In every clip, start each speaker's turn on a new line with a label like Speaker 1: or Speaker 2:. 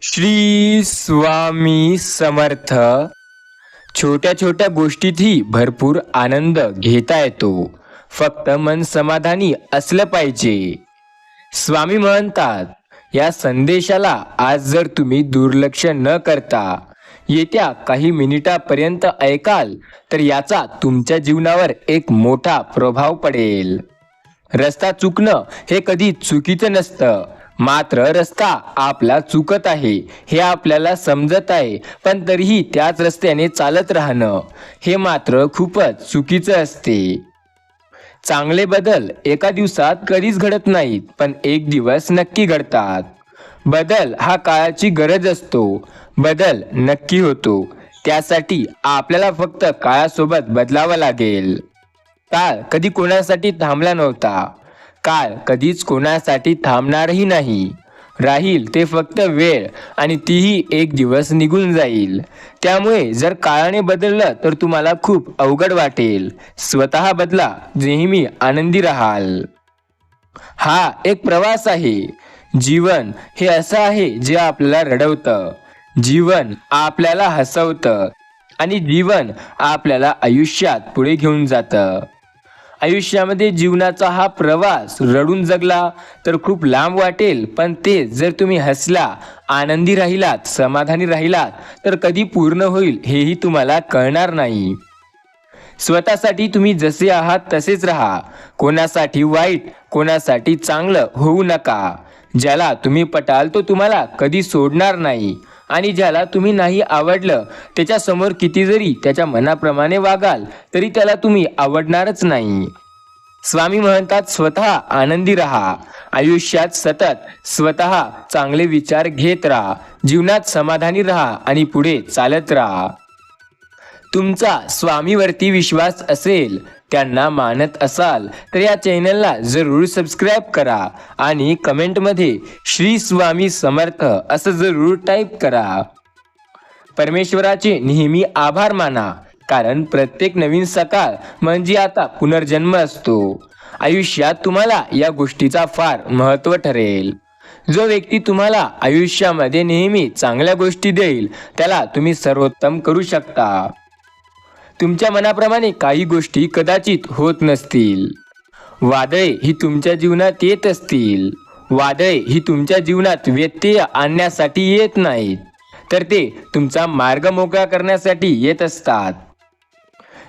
Speaker 1: श्री स्वामी समर्थ. छोट्या छोट्या गोष्टीतही भरपूर आनंद घेता येतो, फक्त मन समाधानी असलं पाहिजे. स्वामी म्हणतात, या संदेशाला आज जर तुम्ही दुर्लक्ष न करता येत्या काही मिनिटापर्यंत ऐकाल तर याचा तुमच्या जीवनावर एक मोठा प्रभाव पडेल. रस्ता चुकणं हे कधी चुकीचं नसतं, मात्र रस्ता आपला चुकत आहे हे आपल्याला समजत आहे, पण तरीही त्याच रस्त्याने चालत राहणं हे मात्र खूपच चुकीचं असते. चांगले बदल एका दिवसात कधीच घडत नाहीत, पण एक दिवस नक्की घडतात. बदल हा काळाची गरज असतो. बदल नक्की होतो, त्यासाठी आपल्याला फक्त काळासोबत बदलावं लागेल. काळ कधी कोणासाठी थांबला नव्हता. काळ कधीच कोणासाठी थांबणारही नाही. राहील ते फक्त वेळ, आणि तीही एक दिवस निघून जाईल. त्यामुळे जर काळाने बदललं तर तुम्हाला खूप अवघड वाटेल. स्वतः बदला, नेहमी आनंदी राहाल. हा एक प्रवास आहे. जीवन हे असं आहे जे आपल्याला रडवतं, जीवन आपल्याला हसवतं, आणि जीवन आपल्याला आयुष्यात पुढे घेऊन जातं. आयुष्यामध्ये जीवनाचा हा प्रवास रडून जगला तर खूप लांब वाटेल, पण ते जर तुम्ही हसला, आनंदी राहिलात, समाधानी राहिलात तर कधी पूर्ण होईल हेही तुम्हाला कळणार नाही. स्वतःसाठी तुम्ही जसे आहात तसेच राहा. कोणासाठी वाईट, कोणासाठी चांगलं होऊ नका. ज्याला तुम्ही पटाल तो तुम्हाला कधी सोडणार नाही, आणि ज्याला तुम्ही नाही आवडलं त्याच्यासमोर किती जरी त्याच्या मनाप्रमाणे वागाल तरी त्याला तुम्ही आवडणारच नाही. स्वामी म्हणतात, स्वतः आनंदी राहा. आयुष्यात सतत स्वतः चांगले विचार घेत राहा. जीवनात समाधानी राहा आणि पुढे चालत राहा. तुमचा स्वामीवरती विश्वास असेल, त्यांना मानत असाल तर या चॅनलला जरूर सबस्क्राईब करा आणि कमेंटमध्ये श्री स्वामी समर्थ असं जरूर टाईप करा. परमेश्वराचे नेहमी आभार माना, कारण प्रत्येक नवीन सकाळ म्हणजे आता पुनर्जन्म असतो. आयुष्यात तुम्हाला या गोष्टीचा फार महत्त्व ठरेल. जो व्यक्ती तुम्हाला आयुष्यामध्ये नेहमी चांगल्या गोष्टी देईल त्याला तुम्ही सर्वोत्तम करू शकता. तुमच्या मनाप्रमाणे काही गोष्टी कदाचित होत नसतील. वादळे ही तुमच्या जीवनात येत असतील. वादळे ही तुमच्या जीवनात व्यत्यय आणण्यासाठी येत नाहीत, तर ते तुमचा मार्ग मोकळा करण्यासाठी येत असतात.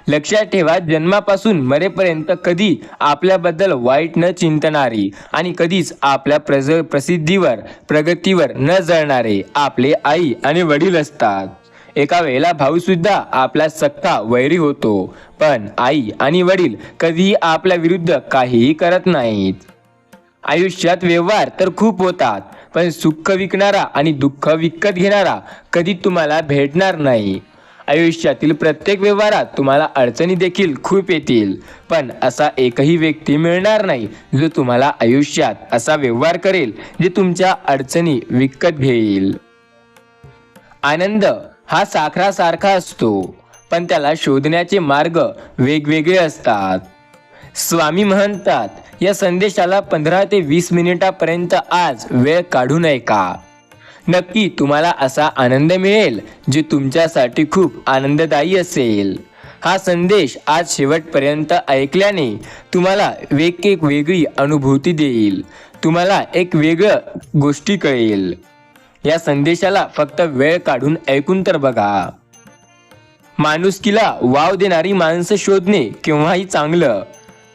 Speaker 1: लक्षात ठेवा, जन्मापासून मरेपर्यंत कधी आपल्याबद्दल वाईट न चिंतणारी आणि कधीच आपल्या प्रसिद्धीवर, प्रगतीवर न जळणारे आपले आई आणि वडील असतात. एका वेळेला भाऊ सुद्धा आपला सख्खा वैरी होतो, पण आई आणि वडील कधीही आपल्या विरुद्ध काहीही करत नाहीत. आयुष्यात व्यवहार तर खूप होतात, पण सुख विकणारा आणि दुःख विकत घेणारा कधी तुम्हाला भेटणार नाही. आयुष्यातील प्रत्येक व्यवहारात तुम्हाला अडचणी देखील खूप येतील, पण असा एकही व्यक्ती मिळणार नाही जो तुम्हाला आयुष्यात असा व्यवहार करेल जे तुमच्या अडचणी विकत घेईल. आनंद हा साखरासारखा असतो, पण त्याला शोधण्याचे मार्ग वेगवेगळे असतात. स्वामी म्हणतात, या संदेशाला 15 ते 20 मिनिटापर्यंत आज वेळ काढून ऐका. नक्की तुम्हाला असा आनंद मिळेल जे तुमच्यासाठी खूप आनंददायी असेल. हा संदेश आज शेवटपर्यंत ऐकल्याने तुम्हाला एक वेगळी अनुभूती देईल. तुम्हाला एक वेगळं गोष्टी कळेल. या संदेशाला फक्त वेळ काढून ऐकून तर बघा. माणुसकीला वाव देणारी माणसं शोधणे केव्हाही चांगलं,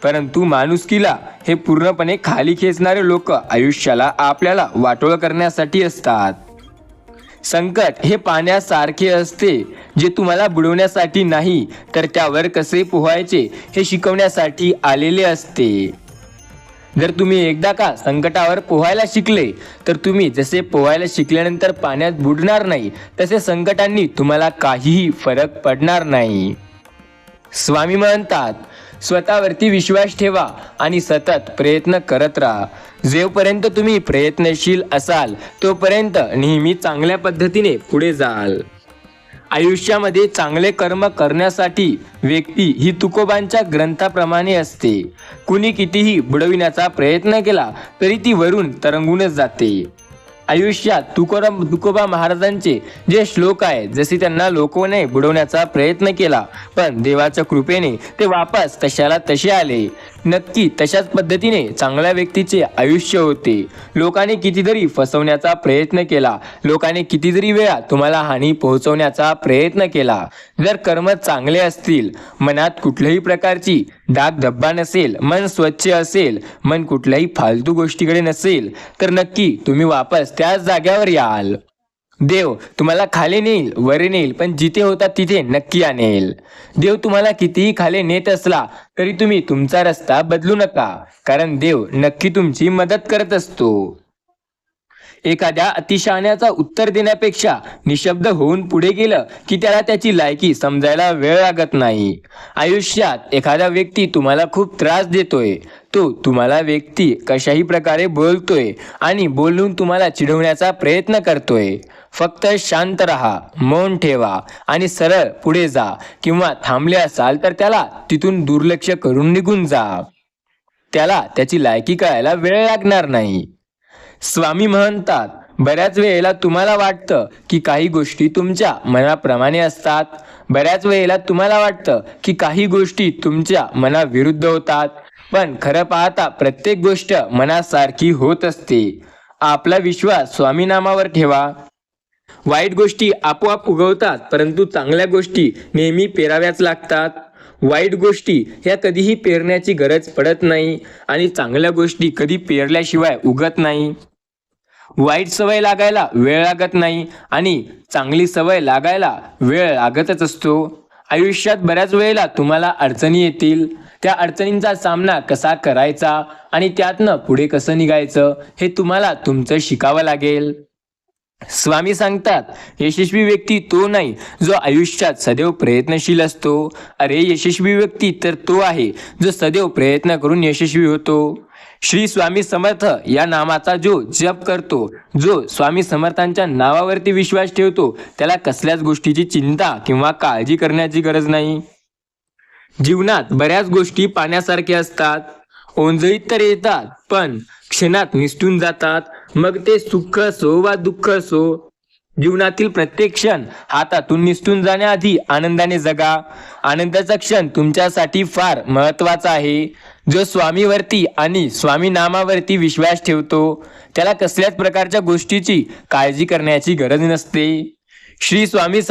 Speaker 1: परंतु माणुसकीला हे पूर्णपणे खाली खेचणारे लोक आयुष्याला आपल्याला वाटोळ करण्यासाठी असतात. संकट हे पाण्यासारखे असते, जे तुम्हाला बुडवण्यासाठी नाही तर त्यावर कसे पोहायचे हे शिकवण्यासाठी आलेले असते. जर तुम्ही एकदा का संकटावर पोहायला शिकले तर तुम्ही जसे पोहायला शिकल्यानंतर पाण्यात बुडणार नाही, तसे संकटांनी तुम्हाला काहीही फरक पडणार नाही. स्वामी म्हणतात, स्वतःवरती विश्वास ठेवा आणि सतत प्रयत्न करत राहा. जोपर्यंत तुम्ही प्रयत्नशील असाल तोपर्यंत नेहमी चांगल्या पद्धतीने पुढे जाल. आयुष्यामध्ये चांगले कर्म करण्यासाठी व्यक्ती ही तुकोबांच्या ग्रंथाप्रमाणे असते. कुणी कितीही बुडविण्याचा प्रयत्न केला तरी ती वरून तरंगूनच जाते. आयुष्यात तुकोबा महाराजांचे जे श्लोक आहेत, जसे त्यांना लोकांनी बुडवण्याचा प्रयत्न केला, पण देवाच्या कृपेने ते वापस तशाला तसे आले. नक्की तशाच पद्धतीने चांगल्या व्यक्तीचे आयुष्य होते. लोकांनी कितीतरी फसवण्याचा प्रयत्न केला, लोकांनी कितीतरी वेळा तुम्हाला हानी पोहोचवण्याचा प्रयत्न केला. जर कर्म चांगले असतील, मनात कुठल्याही प्रकारची डाग धब्बा नसेल, मन स्वच्छ असेल, मन कुठल्याही फालतू गोष्टीकडे नसेल, तर नक्की तुम्ही वापस त्याच जाग्यावर याल. देव तुम्हाला खाली नेईल, वर नेईल, पण जिथे होता तिथे नक्की आणेल. देव तुम्हाला कितीही खाली नेत असला तरी तुम्ही तुमचा रस्ता बदलू नका, कारण देव नक्की तुमची मदत करत असतो. एखाद्या अतिशहाण्याचा उत्तर देण्यापेक्षा निशब्द होऊन पुढे गेलं की त्याला त्याची लायकी समजायला वेळ लागत नाही. आयुष्यात एखादा व्यक्ती तुम्हाला खूप त्रास देतोय, तो तुम्हाला व्यक्ती कशाही प्रकारे बोलतोय आणि बोलून तुम्हाला चिडवण्याचा प्रयत्न करतोय. फक्त शांत राहा, मौन ठेवा आणि सरळ पुढे जा, किंवा थांबले असाल तर त्याला तिथून दुर्लक्ष करून निघून जा. त्याला त्याची लायकी कळायला वेळ लागणार नाही. स्वामी म्हणतात, बऱ्याच वेळेला तुम्हाला वाटतं की काही गोष्टी तुमच्या मनाप्रमाणे असतात, बऱ्याच वेळेला तुम्हाला वाटतं की काही गोष्टी तुमच्या मनाविरुद्ध होतात, पण खरं पाहता प्रत्येक गोष्ट मनासारखी होत असते. आपला विश्वास स्वामी नामावर ठेवा. वाईट गोष्टी आपोआप उगवतात, परंतु चांगल्या गोष्टी नेहमी पेराव्याच लागतात. वाईट गोष्टी ह्या कधीही पेरण्याची गरज पडत नाही आणि चांगल्या गोष्टी कधी पेरल्याशिवाय उगत नाही. वाईट सवय लागायला वेळ लागत नाही आणि चांगली सवय लागायला वेळ लागतच असतो. आयुष्यात बऱ्याच वेळेला तुम्हाला अडचणी येतील. त्या अडचणींचा सामना कसा करायचा आणि त्यातनं पुढे कसं निघायचं हे तुम्हाला तुमचं शिकावं लागेल. स्वामी सांगतात, यशस्वी व्यक्ती तो नाही जो आयुष्यात सदैव प्रयत्नशील असतो. अरे, यशस्वी व्यक्ती तर तो आहे जो सदैव प्रयत्न करून यशस्वी होतो. श्री स्वामी समर्थ या नामाचा जो जप करतो, जो स्वामी समर्थांच्या नावावरती विश्वास ठेवतो, त्याला कसल्याच गोष्टीची चिंता किंवा काळजी करण्याची गरज नाही. जीवनात बऱ्याच गोष्टी पाण्यासारख्या असतात. ओंजळीत तर येतात, पण क्षणात निसटून जातात. मग ते सुख असो वा दुःख असो, जीवनातील प्रत्येक क्षण हातातून निसटून जाण्याआधी आनंदाने जगा. आनंदाचा क्षण तुमच्यासाठी फार महत्त्वाचा आहे. जो स्वामीवरती आणि स्वामी नामावरती विश्वास ठेवतो, त्याला कसल्याच प्रकारच्या गोष्टीची काळजी करण्याची गरज नसते. श्री स्वामी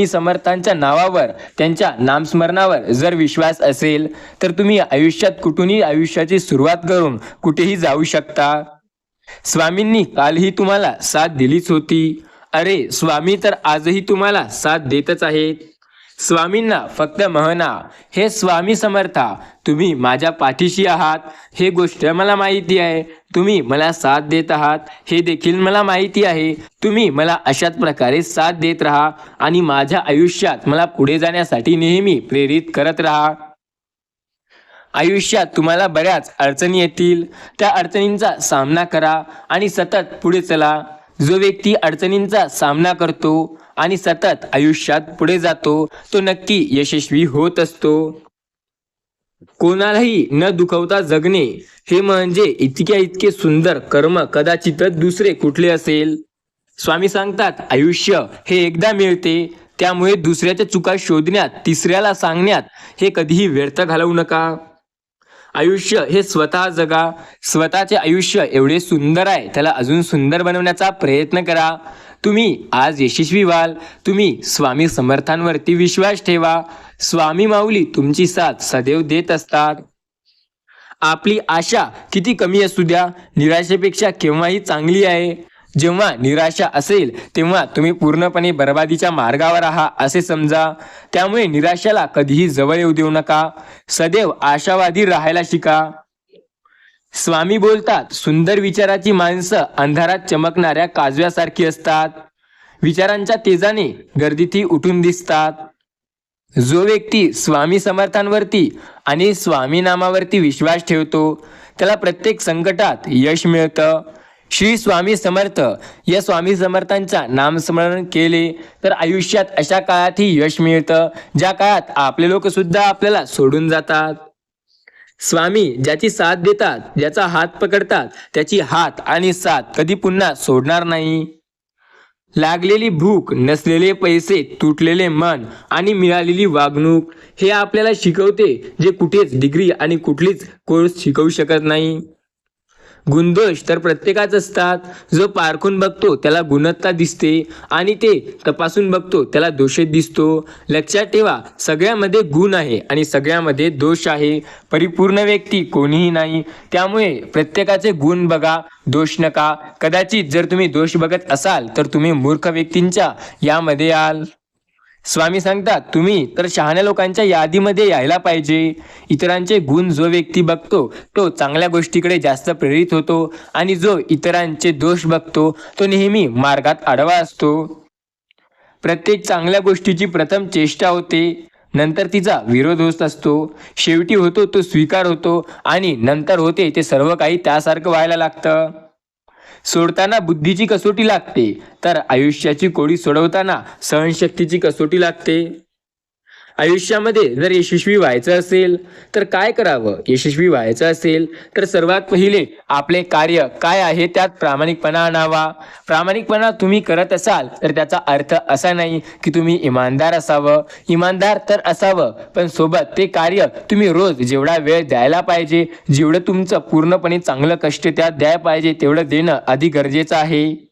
Speaker 1: समर्थांच्या नावावर, त्यांच्या नामस्मरणावर जर विश्वास असेल तर तुम्ही आयुष्यात कुठूनही आयुष्याची सुरुवात करून कुठेही जाऊ शकता. स्वामींनी कालही तुम्हाला साथ दिलीच होती. अरे, स्वामी तर आजही तुम्हाला साथ देतच आहेत. स्वामींना फक्त म्हणा, हे स्वामी समर्था, तुम्ही माझ्या पाठीशी आहात, हे गोष्ट मला माहिती आहे. तुम्ही मला साथ देत आहात हे देखील मला माहिती आहे. तुम्ही मला अशाच प्रकारे साथ देत राहा आणि माझ्या आयुष्यात मला पुढे जाण्यासाठी नेहमी प्रेरित करत राहा. आयुष्यात तुम्हाला बऱ्याच अडचणी येतील, त्या अडचणींचा सामना करा आणि सतत पुढे चला. जो व्यक्ती अडचणींचा सामना करतो आणि सतत आयुष्यात पुढे जातो, तो नक्की यशस्वी होत असतो. कोणालाही न दुखवता जगणे हे म्हणजे इतके सुंदर कर्म कदाचितच दुसरे कुठले असेल. स्वामी सांगतात, आयुष्य हे एकदा मिळते, त्यामुळे दुसऱ्याच्या चुका शोधण्यात, तिसऱ्याला सांगण्यात हे कधीही व्यर्थ घालवू नका. आयुष्य हे स्वतः जगा. स्वतःचे आयुष्य एवढे सुंदर आहे, त्याला अजून सुंदर बनवण्याचा प्रयत्न करा. तुम्ही आज यशस्वी व्हाल. तुम्ही स्वामी समर्थांवरती विश्वास ठेवा. स्वामी माऊली तुमची साथ सदैव देत असतात. आपली आशा किती कमी असू द्या, निराशेपेक्षा केव्हाही चांगली आहे. जेव्हा निराशा असेल तेव्हा तुम्ही पूर्णपणे बर्बादीच्या मार्गावर आहात असे समजा. त्यामुळे निराशाला कधीही जवळ येऊ देऊ नका. सदैव आशावादी राहायला शिका. स्वामी बोलतात, सुंदर विचाराची माणसं अंधारात चमकणाऱ्या काजव्यासारखी असतात. विचारांच्या तेजाने गर्दीतही उठून दिसतात. जो व्यक्ती स्वामी समर्थांवरती आणि स्वामी नामावरती विश्वास ठेवतो, त्याला प्रत्येक संकटात यश मिळतं. श्री स्वामी समर्थ या स्वामी समर्थांचा नामस्मरण केले तर आयुष्यात अशा काळातही यश मिळतं, ज्या काळात आपले लोक सुद्धा आपल्याला सोडून जातात. स्वामी ज्याची साथ देतात, ज्याचा हात पकडतात, त्याची हात आणि साथ कधी पुन्हा सोडणार नाही. लागलेली भूक, नसलेले पैसे, तुटलेले मन आणि मिळालेली वागणूक हे आपल्याला शिकवते जे कुठेच डिग्री आणि कुठलीच कोर्स शिकवू शकत नाही. गुणदोष तर प्रत्येकाच असतात. जो पारखून बघतो त्याला गुणवत्ता दिसते आणि ते तपासून बघतो त्याला दोषच दिसतो. लक्षात ठेवा, सगळ्यामध्ये गुण आहे आणि सगळ्यामध्ये दोष आहे. परिपूर्ण व्यक्ती कोणीही नाही. त्यामुळे प्रत्येकाचे गुण बघा, दोष नका. कदाचित जर तुम्ही दोष बघत असाल तर तुम्ही मूर्ख व्यक्तींच्या यामध्ये याल. स्वामी सांगतात तुम्ही तर शहाण्या लोकांच्या यादीमध्ये यायला पाहिजे. इतरांचे गुण जो व्यक्ती बघतो तो चांगल्या गोष्टीकडे जास्त प्रेरित होतो आणि जो इतरांचे दोष बघतो तो नेहमी मार्गात आडवा असतो. प्रत्येक चांगल्या गोष्टीची प्रथम चेष्टा होते, नंतर तिचा विरोध होत असतो, शेवटी होतो तो स्वीकार होतो आणि नंतर होते ते सर्व काही त्यासारखं व्हायला लागतं. सोडताना बुद्धीची कसोटी लागते तर आयुष्याची कोडी सोडवताना सहनशक्तीची कसोटी लागते. आयुष्यामध्ये जर यशस्वी व्हायचं असेल तर काय करावं? यशस्वी व्हायचं असेल तर सर्वात पहिले आपले कार्य काय आहे त्यात प्रामाणिकपणा आणावा. प्रामाणिकपणा तुम्ही करत असाल तर त्याचा अर्थ असा नाही की तुम्ही इमानदार असावं. इमानदार तर असावं, पण सोबत ते कार्य तुम्ही रोज जेवढा वेळ द्यायला पाहिजे, जेवढं तुमचं पूर्णपणे चांगलं कष्ट त्यात द्यायला पाहिजे तेवढं देणं अधिक गरजेचं आहे.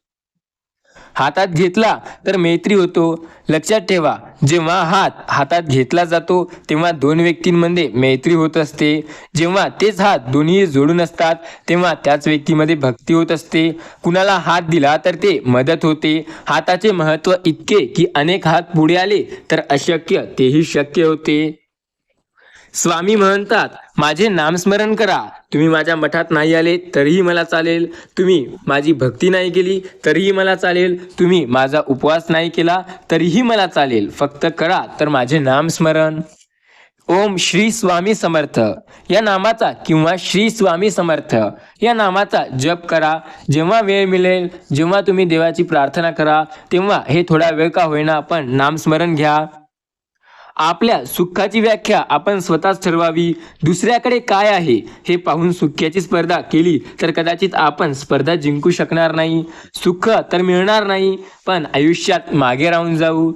Speaker 1: हातात घेतला तर मैत्री होतो. लक्षात ठेवा, जेव्हा हातात घेतला जातो तेव्हा दोन व्यक्तींमध्ये मैत्री होत असते. जेव्हा तेच हात दोन्ही जोडून असतात तेव्हा त्याच व्यक्तीमध्ये भक्ती होत असते. कुणाला हात दिला तर ते मदत होते. हाताचे महत्त्व इतके की अनेक हात पुढे आले तर अशक्य तेही शक्य होते. स्वामी म्हणतात माझे नामस्मरण करा. तुम्ही माझ्या मठात नाही आले तरीही मला चालेल. तुम्ही माझी भक्ती नाही केली तरीही मला चालेल. तुम्ही माझा उपवास नाही केला तरीही मला चालेल. फक्त करा तर माझे नामस्मरण. ओम श्री स्वामी समर्थ या नामाचा किंवा श्री स्वामी समर्थ या नामाचा जप करा. जेव्हा वेळ मिळेल, जेव्हा तुम्ही देवाची प्रार्थना करा तेव्हा हे थोडा वेळ का होईना पण नामस्मरण घ्या. आपल्या सुखाची व्याख्या आपण स्वतःच ठरवावी. दुसऱ्याकडे काय आहे हे पाहून सुखाची स्पर्धा केली तर कदाचित आपण स्पर्धा जिंकू शकणार नाही. सुख तर मिळणार नाही, पण आयुष्यात मागे राहून जाऊ.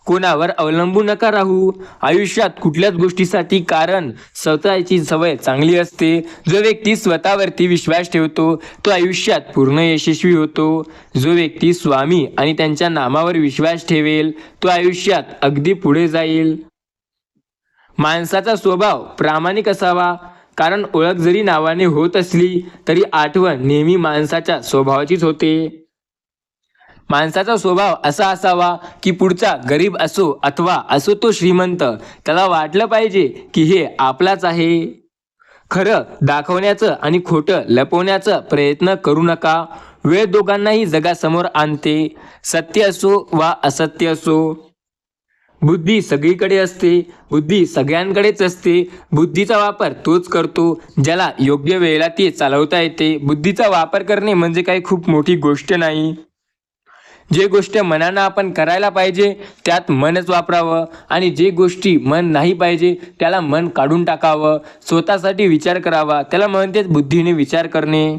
Speaker 1: कोणावर अवलंबून नका राहू आयुष्यात कुठल्याच गोष्टीसाठी, कारण स्वतःची सवय चांगली असते. जो व्यक्ती स्वतःवरती विश्वास ठेवतो तो आयुष्यात पूर्ण यशस्वी होतो. जो व्यक्ती स्वामी आणि त्यांच्या नामावर विश्वास ठेवेल तो आयुष्यात अगदी पुढे जाईल. माणसाचा स्वभाव प्रामाणिक असावा, कारण ओळख जरी नावाने होत असली तरी आठवण नेहमी माणसाच्या स्वभावाचीच होते. माणसाचा स्वभाव असा असावा की पुढचा गरीब असो अथवा असो तो श्रीमंत, त्याला वाटलं पाहिजे की हे आपलाच आहे. खरं दाखवण्याचं आणि खोटं लपवण्याचा प्रयत्न करू नका. वेळ दोघांनाही जगासमोर आणते, सत्य असो वा असत्य असो. बुद्धी सगळीकडे असते, बुद्धी सगळ्यांकडेच असते. बुद्धीचा वापर तोच करतो ज्याला योग्य वेळेला ती चालवता येते. बुद्धीचा वापर करणे म्हणजे काही खूप मोठी गोष्ट नाही. जे गोष्ट मनानं आपण करायला पाहिजे त्यात मनच वापरावं आणि जे गोष्टी मन नाही पाहिजे त्याला मन काढून टाकावं. स्वतःसाठी विचार करावा, त्याला म्हणतेच बुद्धीने विचार करणे.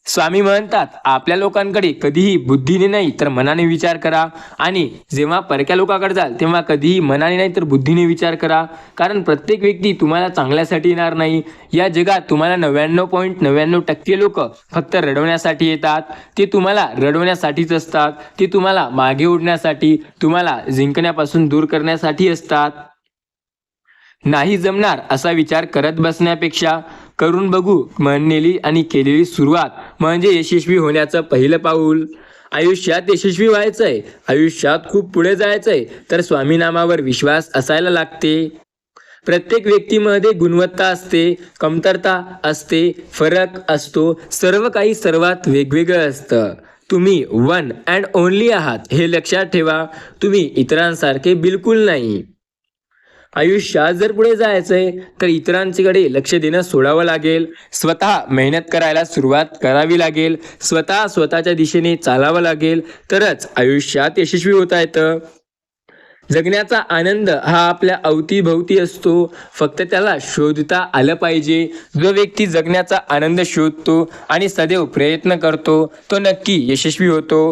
Speaker 1: स्वामी म्हणतात आपल्या लोकांकडे कधीही बुद्धीने नाही तर मनाने विचार करा, आणि जेव्हा परक्या लोकांकडे जाल तेव्हा कधीही मनाने नाही तर बुद्धीने विचार करा. कारण प्रत्येक व्यक्ती तुम्हाला चांगल्यासाठी येणार नाही. या जगात तुम्हाला 99.99% लोक फक्त रडवण्यासाठी येतात. ते तुम्हाला रडवण्यासाठीच असतात. ते तुम्हाला मागे ओढण्यासाठी, तुम्हाला जिंकण्यापासून दूर करण्यासाठी असतात. नाही जमणार असा विचार करत बसण्यापेक्षा करून बघू म्हणलेली आणि केलेली सुरुवात म्हणजे यशस्वी होण्याचं पहिलं पाऊल. आयुष्यात यशस्वी व्हायचंय, आयुष्यात खूप पुढे जायचंय तर स्वामी नामावर विश्वास असायला लागते. प्रत्येक व्यक्तीमध्ये गुणवत्ता असते, कमतरता असते, फरक असतो. सर्व काही सर्वात वेगवेगळं असतं. तुम्ही वन अँड ओनली आहात हे लक्षात ठेवा. तुम्ही इतरांसारखे बिलकुल नाही. आयुष्यात जर पुढे जायचंय तर इतरांच्याकडे लक्ष देणं सोडावं लागेल. स्वतः मेहनत करायला सुरुवात करावी लागेल. स्वतःच्या दिशेने चालावं लागेल तरच आयुष्यात यशस्वी होता येतं. जगण्याचा आनंद हा आपल्या अवतीभवती असतो, फक्त त्याला शोधता आलं पाहिजे. जो व्यक्ती जगण्याचा आनंद शोधतो आणि सदैव प्रयत्न करतो तो नक्की यशस्वी होतो.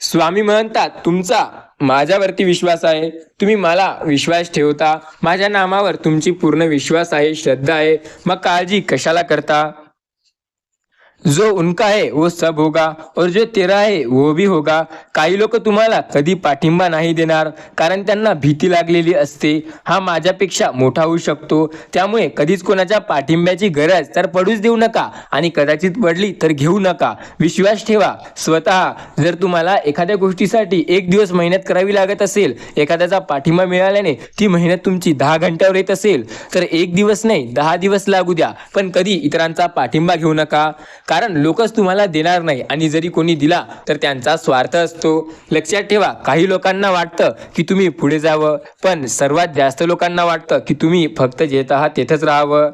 Speaker 1: स्वामी म्हणतात, तुमचा माझ्यावरती विश्वास आहे, तुम्ही मला विश्वास ठेवता, माझ्या नामावर तुमची पूर्ण विश्वास आहे, श्रद्धा आहे, मग काळजी कशाला करता. जो उनका है वो सब होगा और जो तेरा है वो भी होगा. काही लोक तुम्हाला कधी पाठिंबा नाही देणार, कारण त्यांना भीती लागलेली असते, हा माझ्यापेक्षा मोठा होऊ शकतो. त्यामुळे कधीच कोणाच्या पाठिंब्याची गरज तर पडूच देऊ नका, आणि कदाचित पडली तर घेऊ नका. विश्वास ठेवा स्वतः. जर तुम्हाला एखाद्या गोष्टीसाठी एक दिवस मेहनत करावी लागत असेल, एखाद्याचा पाठिंबा मिळाल्याने ती मेहनत तुमची 10 घंट्यावर येत असेल, तर एक दिवस नाही 10 दिवस लागू द्या, पण कधी इतरांचा पाठिंबा घेऊ नका, कारण लोकच तुम्हाला देणार नाही, आणि जरी कोणी दिला तर त्यांचा स्वार्थ असतो. लक्षात ठेवा, काही लोकांना वाटतं की तुम्ही पुढे जावं, पण सर्वात जास्त लोकांना वाटतं की तुम्ही फक्त जेत आहात तेथेच राहावं.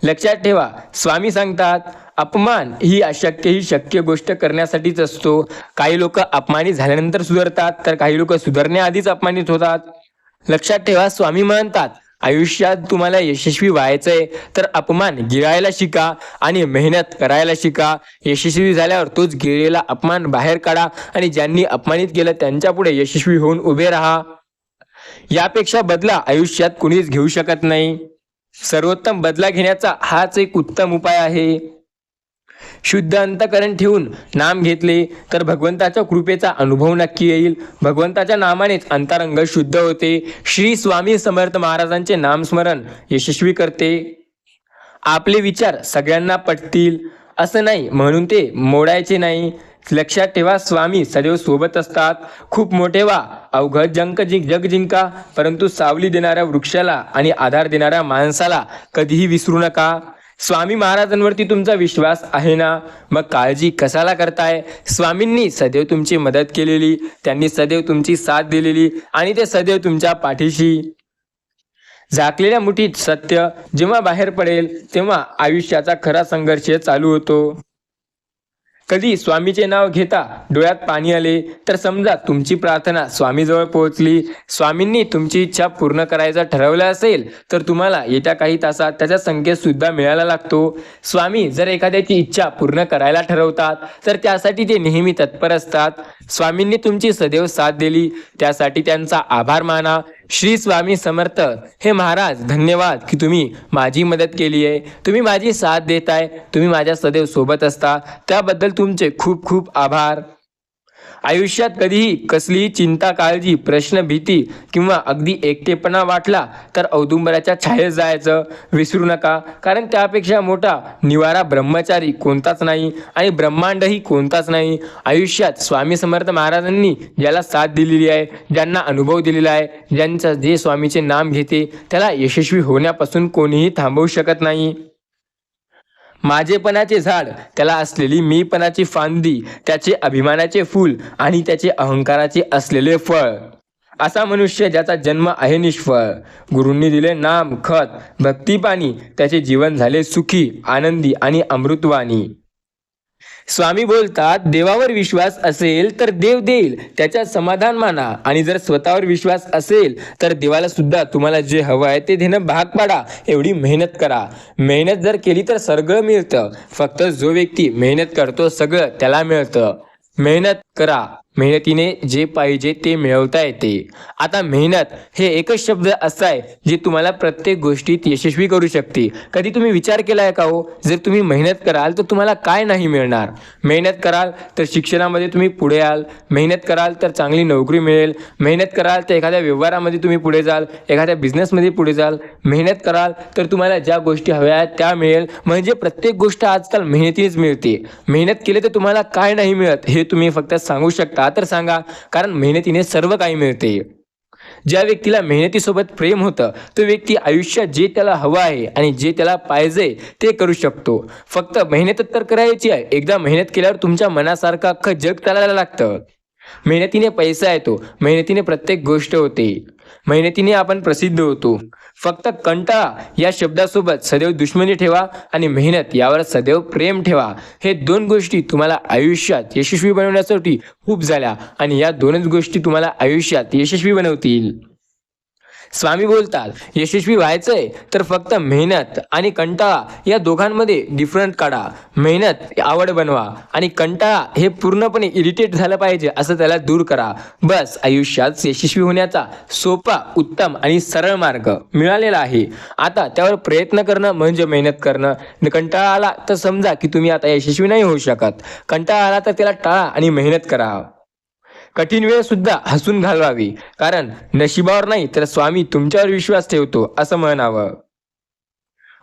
Speaker 1: लक्षात ठेवा, स्वामी सांगतात, अपमान ही अशक्य ही शक्य गोष्ट करण्यासाठीच असतो. काही लोक अपमानित झाल्यानंतर सुधारतात, तर काही लोक सुधारण्याआधीच अपमानित होतात. लक्षात ठेवा, स्वामी म्हणतात, आयुष्यात तुम्हाला यशस्वी व्हायचंय तर अपमान गिळायला शिका आणि मेहनत करायला शिका. यशस्वी झाल्यावर तोच गिळलेला अपमान बाहेर काढा, आणि ज्यांनी अपमानित केलं त्यांच्या पुढे यशस्वी होऊन उभे राहा. यापेक्षा बदला आयुष्यात कुणीच घेऊ शकत नाही. सर्वोत्तम बदला घेण्याचा हाच एक उत्तम उपाय आहे. शुद्ध अंतकरण ठेवून नाम घेतले तर भगवंताच्या कृपेचा अनुभव नक्की येईल. भगवंताच्या नामानेच अंतरंग शुद्ध होते. श्री स्वामी समर्थ महाराजांचे नामस्मरण यशस्वी करते. आपले विचार सगळ्यांना पटतील असं नाही म्हणून ते मोडायचे नाही. लक्षात ठेवा, स्वामी सदैव सोबत असतात. खूप मोठे व्हा, अवघड जग जिंका, परंतु सावली देणाऱ्या वृक्षाला आणि आधार देणाऱ्या माणसाला कधीही विसरू नका. स्वामी महाराजांवरती तुमचा विश्वास आहे ना, मग काळजी कशाला करताय. स्वामींनी सदैव तुमची मदत केलेली, त्यांनी सदैव तुमची साथ दिलेली, आणि ते सदैव तुमच्या पाठीशी. झाकलेल्या मुठीत सत्य जेव्हा बाहेर पडेल तेव्हा आयुष्याचा खरा संघर्ष चालू होतो. कधी स्वामीचे नाव घेता डोळ्यात पाणी आले तर समजा तुमची प्रार्थना स्वामीजवळ पोहोचली. स्वामींनी तुमची इच्छा पूर्ण करायचं ठरवलं असेल तर तुम्हाला येत्या काही तासात त्याचा संकेत सुद्धा मिळायला लागतो. स्वामी जर एखाद्याची इच्छा पूर्ण करायला ठरवतात तर त्यासाठी ते नेहमी तत्पर असतात. स्वामींनी तुमची सदैव साथ दिली त्यासाठी त्यांचा आभार माना. श्री स्वामी समर्थ. हे महाराज, धन्यवाद की तुम्ही माझी मदत केली आहे, तुम्ही माझी साथ देताय, तुम्ही माझ्या सदैव सोबत असता, त्याबद्दल तुमचे खूप खूप आभार. आयुष्यात कधीही कसलीही चिंता, काळजी, प्रश्न, भीती किंवा अगदी एकटेपणा वाटला तर औदुंबराच्या छायेत जायचं विसरू नका, कारण त्यापेक्षा मोठा निवारा ब्रह्मचारी कोणताच नाही आणि ब्रह्मांडही कोणताच नाही. आयुष्यात स्वामी समर्थ महाराजांनी ज्याला साथ दिलेली आहे, ज्यांना अनुभव दिलेला आहे, ज्यांचं जे स्वामीचे नाम घेते त्याला यशस्वी होण्यापासून कोणीही थांबवू शकत नाही. माझेपणाचे झाड, त्याला असलेली मीपणाची फांदी, त्याचे अभिमानाचे फूल आणि त्याचे अहंकाराचे असलेले फळ, असा मनुष्य ज्याचा जन्म आहे निष्फळ. गुरूंनी दिले नाम खत भक्तिपाणी, त्याचे जीवन झाले सुखी, आनंदी आणि अमृतवाणी. स्वामी बोलतात, देवावर विश्वास असेल तर देव देईल, त्याच्यात समाधान माना, आणि जर स्वतःवर विश्वास असेल तर देवाला सुद्धा तुम्हाला जे हवं आहे ते देणं भाग पाडा. एवढी मेहनत करा. मेहनत जर केली तर सगळं मिळतं. फक्त जो व्यक्ती मेहनत करतो सगळं त्याला मिळतं. मेहनत करा, मेहनतीने जे पाहिजे ते मिळवता येते. आता मेहनत हे एकच शब्द असा आहे जे तुम्हाला प्रत्येक गोष्टीत यशस्वी करू शकते. कधी तुम्ही विचार केला आहे का हो, जर तुम्ही मेहनत कराल तर तुम्हाला काय नाही मिळणार. मेहनत कराल तर शिक्षणामध्ये तुम्ही पुढे याल, मेहनत कराल तर चांगली नोकरी मिळेल, मेहनत कराल तर एखाद्या व्यवहारामध्ये तुम्ही पुढे जाल, एखाद्या बिझनेसमध्ये पुढे जाल, मेहनत कराल तर तुम्हाला ज्या गोष्टी हव्या आहेत त्या मिळेल. म्हणजे प्रत्येक गोष्ट आजकाल मेहनतीनेच मिळते. मेहनत केली तर तुम्हाला काय नाही मिळत हे तुम्ही फक्त सांगू शकता तर सांगा, कारण मेहनतीने सर्व काही मिळते. ज्या व्यक्तीला मेहनतीसोबत प्रेम होतं तो व्यक्ती आयुष्यात जे त्याला हवं आहे आणि जे त्याला पाहिजे ते करू शकतो. फक्त मेहनत तर करायची आहे. एकदा मेहनत केल्यावर तुमच्या मनासारखं अख्खं जग चालायला लागतं. मेहनतीने पैसा येतो, मेहनतीने प्रत्येक गोष्ट होते. मेहनतीने आपण प्रसिद्ध होतो. फक्त कंटाळा या शब्दासोबत सदैव दुश्मनी ठेवा आणि मेहनत यावर सदैव प्रेम ठेवा. हे दोन गोष्टी तुम्हाला आयुष्यात यशस्वी बनवण्यासाठी खूप झाल्या आणि या दोनच गोष्टी तुम्हाला आयुष्यात यशस्वी बनवतील. स्वामी बोलतात, यशस्वी व्हायचंय तर फक्त मेहनत आणि कंटाळा या दोघांमध्ये डिफरंट काढा. मेहनत आवड बनवा आणि कंटाळा हे पूर्णपणे इरिटेट झालं पाहिजे असं त्याला दूर करा. बस आयुष्यात यशस्वी होण्याचा सोपा, उत्तम आणि सरळ मार्ग मिळालेला आहे. आता त्यावर प्रयत्न करणं म्हणजे मेहनत करणं. कंटाळा आला तर समजा की तुम्ही आता यशस्वी नाही होऊ शकत. कंटाळा आला तर त्याला टाळा आणि मेहनत करा. कठीण वेळ सुद्धा हसून घालवावी, कारण नशिबावर नाही तर स्वामी तुमच्यावर विश्वास ठेवतो असं म्हणावं.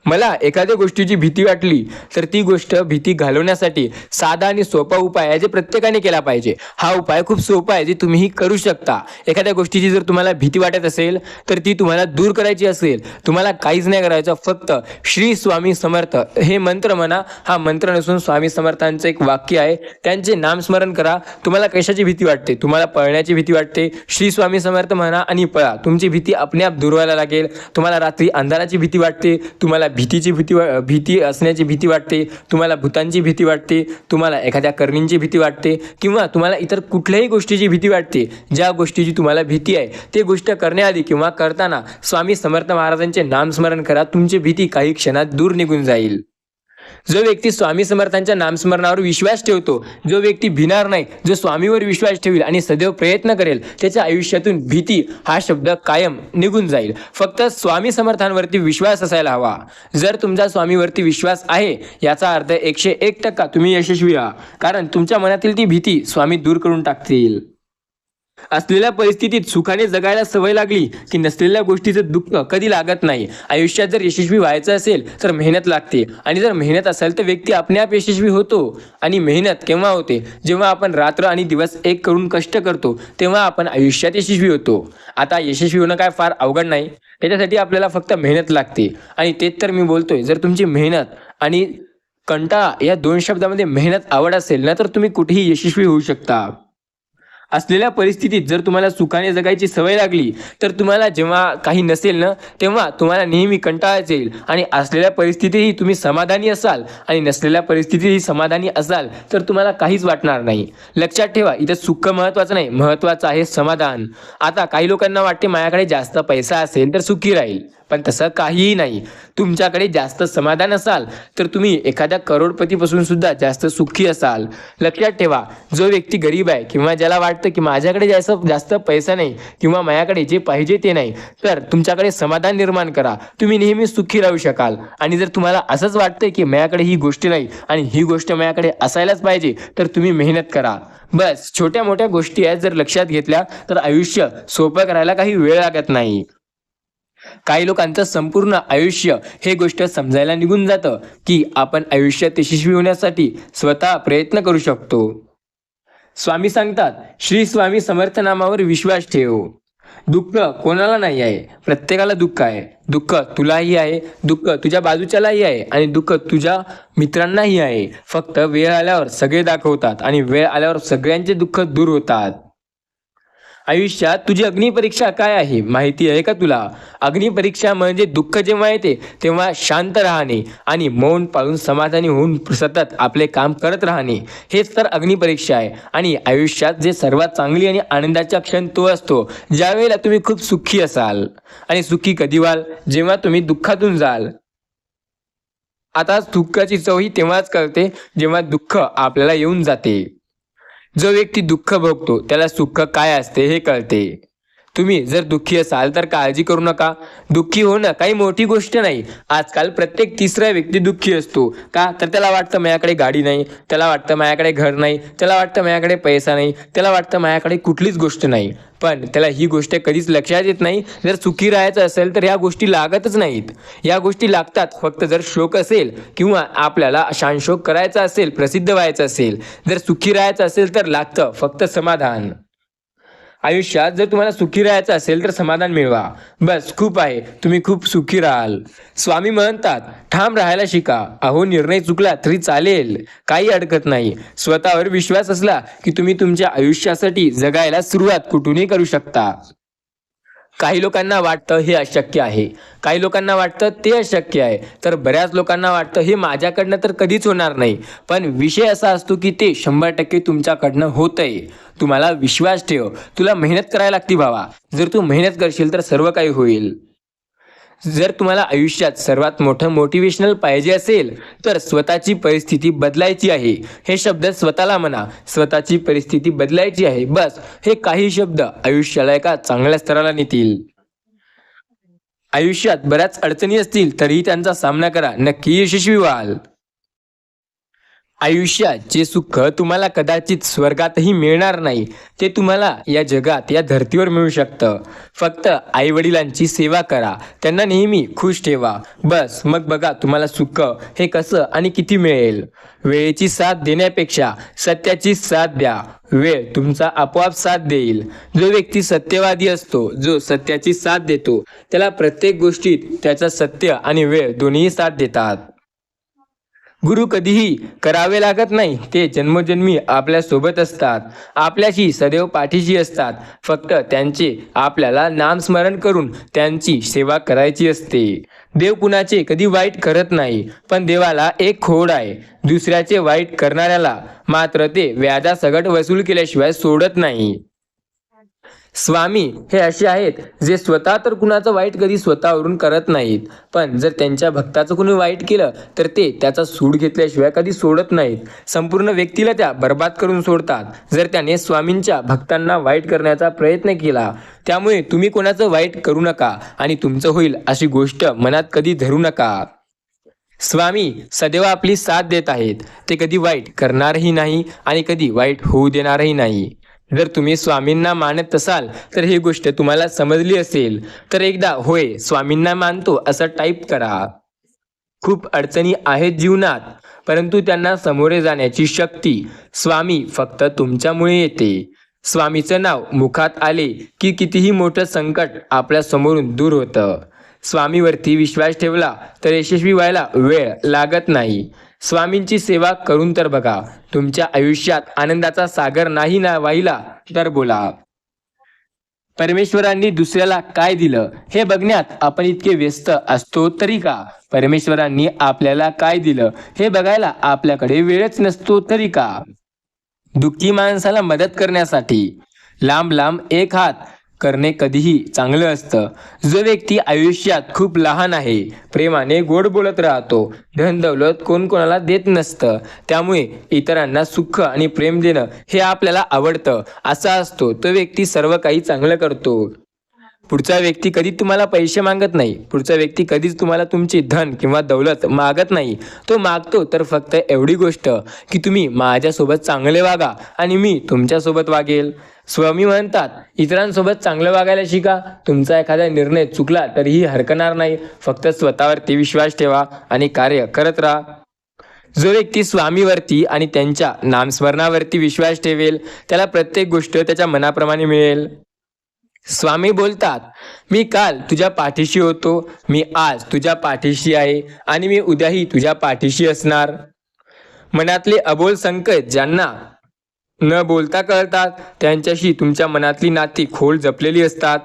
Speaker 1: मला एखाद्या गोष्टीची भीती वाटली तर ती गोष्ट भीती घालवण्यासाठी साधा आणि सोपा उपाय आहे जे प्रत्येकाने केला पाहिजे. हा उपाय खूप सोपा आहे जे तुम्हीही करू शकता. एखाद्या गोष्टीची जर तुम्हाला भीती वाटत असेल तर ती तुम्हाला दूर करायची असेल, तुम्हाला काहीच नाही करायचं, फक्त श्री स्वामी समर्थ हे मंत्र म्हणा. हा मंत्र नसून स्वामी समर्थांचं एक वाक्य आहे, त्यांचे नामस्मरण करा. तुम्हाला कशाची भीती वाटते? तुम्हाला पळण्याची भीती वाटते, श्री स्वामी समर्थ म्हणा आणि पळा. तुमची भीती आपणे आप दूर व्हायला लागेल. तुम्हाला रात्री अंधाराची भीती वाटते, तुम्हाला भीती असण्याची भीती वाटते, तुम्हाला भूतांची भीती वाटते, तुम्हाला एखाद्या करणींची भीती वाटते किंवा तुम्हाला इतर कुठल्याही गोष्टीची भीती वाटते, ज्या गोष्टीची तुम्हाला भीती आहे ते गोष्ट करण्याआधी किंवा करताना स्वामी समर्थ महाराजांचे नामस्मरण करा. तुमची भीती काही क्षणात दूर निघून जाईल. जो व्यक्ती स्वामी समर्थांच्या नामस्मरणावर विश्वास ठेवतो, जो व्यक्ती भिणार नाही, जो स्वामीवर विश्वास ठेवेल आणि सदैव प्रयत्न करेल, त्याच्या आयुष्यातून भीती हा शब्द कायम निघून जाईल. फक्त स्वामी समर्थांवरती विश्वास असायला हवा. जर तुमचा स्वामीवरती विश्वास आहे याचा अर्थ 101% तुम्ही यशस्वी आहात, कारण तुमच्या मनातील ती भीती स्वामी दूर करून टाकतील. असलेल्या परिस्थितीत सुखाने जगायला सवय लागली की नसलेल्या गोष्टीचं दुःख कधी लागत नाही. आयुष्यात जर यशस्वी व्हायचं असेल तर मेहनत लागते आणि जर मेहनत असेल तर व्यक्ती आपणे आप यशस्वी होतो. आणि मेहनत केव्हा होते? जेव्हा आपण रात्र आणि दिवस एक करून कष्ट करतो तेव्हा आपण आयुष्यात यशस्वी होतो. आता यशस्वी होणं काय फार अवघड नाही, त्याच्यासाठी आपल्याला फक्त मेहनत लागते. आणि तेच तर मी बोलतोय, जर तुमची मेहनत आणि कंटाळा या दोन शब्दामध्ये मेहनत आवड असेल ना तर तुम्ही कुठेही यशस्वी होऊ शकता. असलेल्या परिस्थितीत जर तुम्हाला सुखाने जगायची सवय लागली तर तुम्हाला जेव्हा काही नसेल ना तेव्हा तुम्हाला नेहमी कंटाळाच येईल. आणि असलेल्या परिस्थितीतही तुम्ही समाधानी असाल आणि नसलेल्या परिस्थितीतही समाधानी असाल तर तुम्हाला काहीच वाटणार नाही. लक्षात ठेवा, इथं सुख महत्त्वाचं नाही, महत्त्वाचं आहे समाधान. आता काही लोकांना वाटते माझ्याकडे जास्त पैसा असेल तर सुखी राहील, पण तसं काहीही नाही. तुमच्याकडे जास्त समाधान असाल तर तुम्ही एखाद्या करोडपतीपासून सुद्धा जास्त सुखी असाल. लक्षात ठेवा, जो व्यक्ती गरीब आहे किंवा ज्याला वाटतं की माझ्याकडे जास्त पैसा नाही किंवा माझ्याकडे जे पाहिजे ते नाही, तर तुमच्याकडे समाधान निर्माण करा. तुम्ही नेहमी सुखी राहू शकाल. आणि जर तुम्हाला असंच वाटतंय की माझ्याकडे ही गोष्ट नाही आणि ही गोष्ट माझ्याकडे असायलाच पाहिजे, तर तुम्ही मेहनत करा. बस छोट्या मोठ्या गोष्टी आहेत, जर लक्षात घेतल्या तर आयुष्य सोपं करायला काही वेळ लागत नाही. काही लोकांचं संपूर्ण आयुष्य हे गोष्ट समजायला निघून जातं की आपण आयुष्यात यशस्वी होण्यासाठी स्वतः प्रयत्न करू शकतो. स्वामी सांगतात, श्री स्वामी समर्थ नामावर विश्वास ठेव. दुःख कोणाला नाही आहे, प्रत्येकाला दुःख आहे. दुःख तुलाही आहे, दुःख तुझ्या बाजूच्यालाही आहे आणि दुःख तुझ्या मित्रांनाही आहे. फक्त वेळ आल्यावर सगळे दाखवतात आणि वेळ आल्यावर सगळ्यांचे दुःख दूर होतात. आयुष्यात तुझी अग्निपरीक्षा काय आहे माहिती आहे का तुला? अग्निपरीक्षा म्हणजे दुःख जेव्हा येते तेव्हा शांत राहणे आणि मौन पाळून समाधानी होऊन सतत आपले काम करत राहणे, हेच तर अग्निपरीक्षा आहे. आणि आयुष्यात जे सर्वात चांगली आणि आनंदाचा क्षण तो असतो ज्यावेळेला तुम्ही खूप सुखी असाल. आणि सुखी कधी व्हाल? जेव्हा तुम्ही दुःखातून जाल. आता दुःखाची चवही तेव्हाच कळते जेव्हा दुःख आपल्याला येऊन जाते. जो व्यक्ती दुःख भोगतो त्याला सुख काय असते हे कळते. तुम्ही जर दुःखी असाल तर काळजी करू नका. दुःखी होणं काही मोठी गोष्ट नाही. आजकाल प्रत्येक तिसरा व्यक्ती दुःखी असतो. का? तर त्याला वाटतं माझ्याकडे गाडी नाही, त्याला वाटतं माझ्याकडे घर नाही, त्याला वाटतं माझ्याकडे पैसा नाही, त्याला वाटतं माझ्याकडे कुठलीच गोष्ट नाही. पण त्याला ही गोष्ट कधीच लक्षात येत नाही, जर सुखी राहायचं असेल तर ह्या गोष्टी लागतच नाहीत. या गोष्टी लागतात फक्त जर शोक असेल किंवा आपल्याला शानशोक करायचा असेल, प्रसिद्ध व्हायचं असेल. जर सुखी राहायचं असेल तर लागतं फक्त समाधान. आयुष्यात जर तुम्हाला सुखी राहायचं असेल तर समाधान मिळवा. बस खूप आहे, तुम्ही खूप सुखी राहाल. स्वामी म्हणतात, ठाम राहायला शिका. अहो निर्णय चुकला तरी चालेल, काही अडकत नाही. स्वतःवर विश्वास असला की तुम्ही तुमच्या आयुष्यासाठी जगायला सुरुवात कुठूनही करू शकता. काही लोकांना वाटतं हे अशक्य आहे, काही लोकांना वाटतं ते अशक्य आहे, तर बऱ्याच लोकांना वाटतं हे माझ्याकडनं तर कधीच होणार नाही. पण विषय असा असतो की ते 100% तुमच्याकडनं होतंय. तुम्हाला विश्वास ठेव, तुला मेहनत करायला लागते भावा. जर तू मेहनत करशील तर सर्व काही होईल. जर तुम्हाला आयुष्यात सर्वात मोठं मोटिवेशनल पाहिजे असेल तर स्वतःची परिस्थिती बदलायची आहे. हे शब्द स्वतःला म्हणा, स्वतःची परिस्थिती बदलायची आहे. बस हे काही शब्द आयुष्याला एका चांगल्या स्तराला नेतील. आयुष्यात बऱ्याच अडचणी असतील तरीही त्यांचा सामना करा, नक्की यशस्वी व्हाल. आयुष्यात जे सुख तुम्हाला कदाचित स्वर्गातही मिळणार नाही ते तुम्हाला या जगात, या धर्तीवर मिळू शकतं. फक्त आई वडिलांची सेवा करा, त्यांना नेहमी खुश ठेवा. बस मग बघा तुम्हाला सुख हे कसं आणि किती मिळेल. वेळेची साथ देण्यापेक्षा सत्याची साथ द्या, वेळ तुमचा आपोआप साथ देईल. जो व्यक्ती सत्यवादी असतो, जो सत्याची साथ देतो, त्याला प्रत्येक गोष्टीत त्याचा सत्य आणि वेळ दोन्ही साथ देतात. गुरु कधीही करावे लागत नाही, ते जन्मोजन्मी आपल्या सोबत असतात, आपल्याशी सदैव पाठीशी असतात. फक्त त्यांचे आपल्याला नामस्मरण करून त्यांची सेवा करायची असते. देव कुणाचे कधी वाईट करत नाही, पण देवाला एक खोड आहे, दुसऱ्याचे वाईट करणाऱ्याला मात्र ते व्याजासकट वसूल केल्याशिवाय सोडत नाही. स्वामी हे असे आहेत जे स्वतः तर कुणाचं वाईट कधी स्वतःवरून करत नाहीत, पण जर त्यांच्या भक्ताचं कुणी वाईट केलं तर ते त्याचा सूड घेतल्याशिवाय कधी सोडत नाहीत. संपूर्ण व्यक्तीला त्या बर्बाद करून सोडतात जर त्याने स्वामींच्या भक्तांना वाईट करण्याचा प्रयत्न केला. त्यामुळे तुम्ही कोणाचं वाईट करू नका आणि तुमचं होईल अशी गोष्ट मनात कधी धरू नका. स्वामी सदैव आपली साथ देत आहेत, ते कधी वाईट करणारही नाही आणि कधी वाईट होऊ देणारही नाही. जर तुम्ही स्वामींना मानत असाल तर ही गोष्ट तुम्हाला समजली असेल तर एकदा होय स्वामींना मानतो असं टाईप करा. खूप अडचणी आहेत जीवनात, परंतु त्यांना सामोरे जाण्याची शक्ती स्वामी फक्त तुमच्यामुळे येते. स्वामीचं नाव मुखात आले की कितीही मोठं संकट आपल्या समोरून दूर होतं. स्वामीवरती विश्वास ठेवला तर यशस्वी व्हायला वेळ लागत नाही. स्वामींची सेवा करून तर बघा, तुमच्या आयुष्यात आनंदाचा सागर नाही ना वाहिला तर बोला. परमेश्वरांनी दुसऱ्याला काय दिलं हे बघण्यात आपण इतके व्यस्त असतो तरी का? परमेश्वरांनी आपल्याला काय दिलं हे बघायला आपल्याकडे वेळच नसतो तरी का? दुःखी माणसाला मदत करण्यासाठी लांब लांब एक हात करणे कधीही चांगलं असतं. जो व्यक्ती आयुष्यात खूप लहान आहे, प्रेमाने गोड बोलत राहतो, धन दौलत कोण कोणाला देत नसतं, त्यामुळे इतरांना सुख आणि प्रेम देणं हे आपल्याला आवडतं असा असतो, तो व्यक्ती सर्व काही चांगलं करतो. पुढचा व्यक्ती कधी तुम्हाला पैसे मागत नाही, पुढचा व्यक्ती कधीच तुम्हाला तुमची धन किंवा दौलत मागत नाही. तो मागतो तर फक्त एवढी गोष्ट की तुम्ही माझ्यासोबत चांगले वागा आणि मी तुमच्यासोबत वागेल. स्वामी म्हणतात इतरांसोबत चांगलं वागायला शिका. तुमचा एखादा निर्णय चुकला तरीही हरकणार नाही, फक्त स्वतःवरती विश्वास ठेवा आणि कार्य करत राहा. जो व्यक्ती स्वामीवरती आणि त्यांच्या नामस्मरणावरती विश्वास ठेवेल त्याला प्रत्येक गोष्ट त्याच्या मनाप्रमाणे मिळेल. स्वामी बोलतात, मी काल तुझ्या पाठीशी होतो, मी आज तुझ्या पाठीशी आहे आणि मी उद्याही तुझ्या पाठीशी असणार. मनातले अबोल संकेत ज्यांना न बोलता कळतात त्यांच्याशी तुमच्या मनातली नाती खोल जपलेली असतात.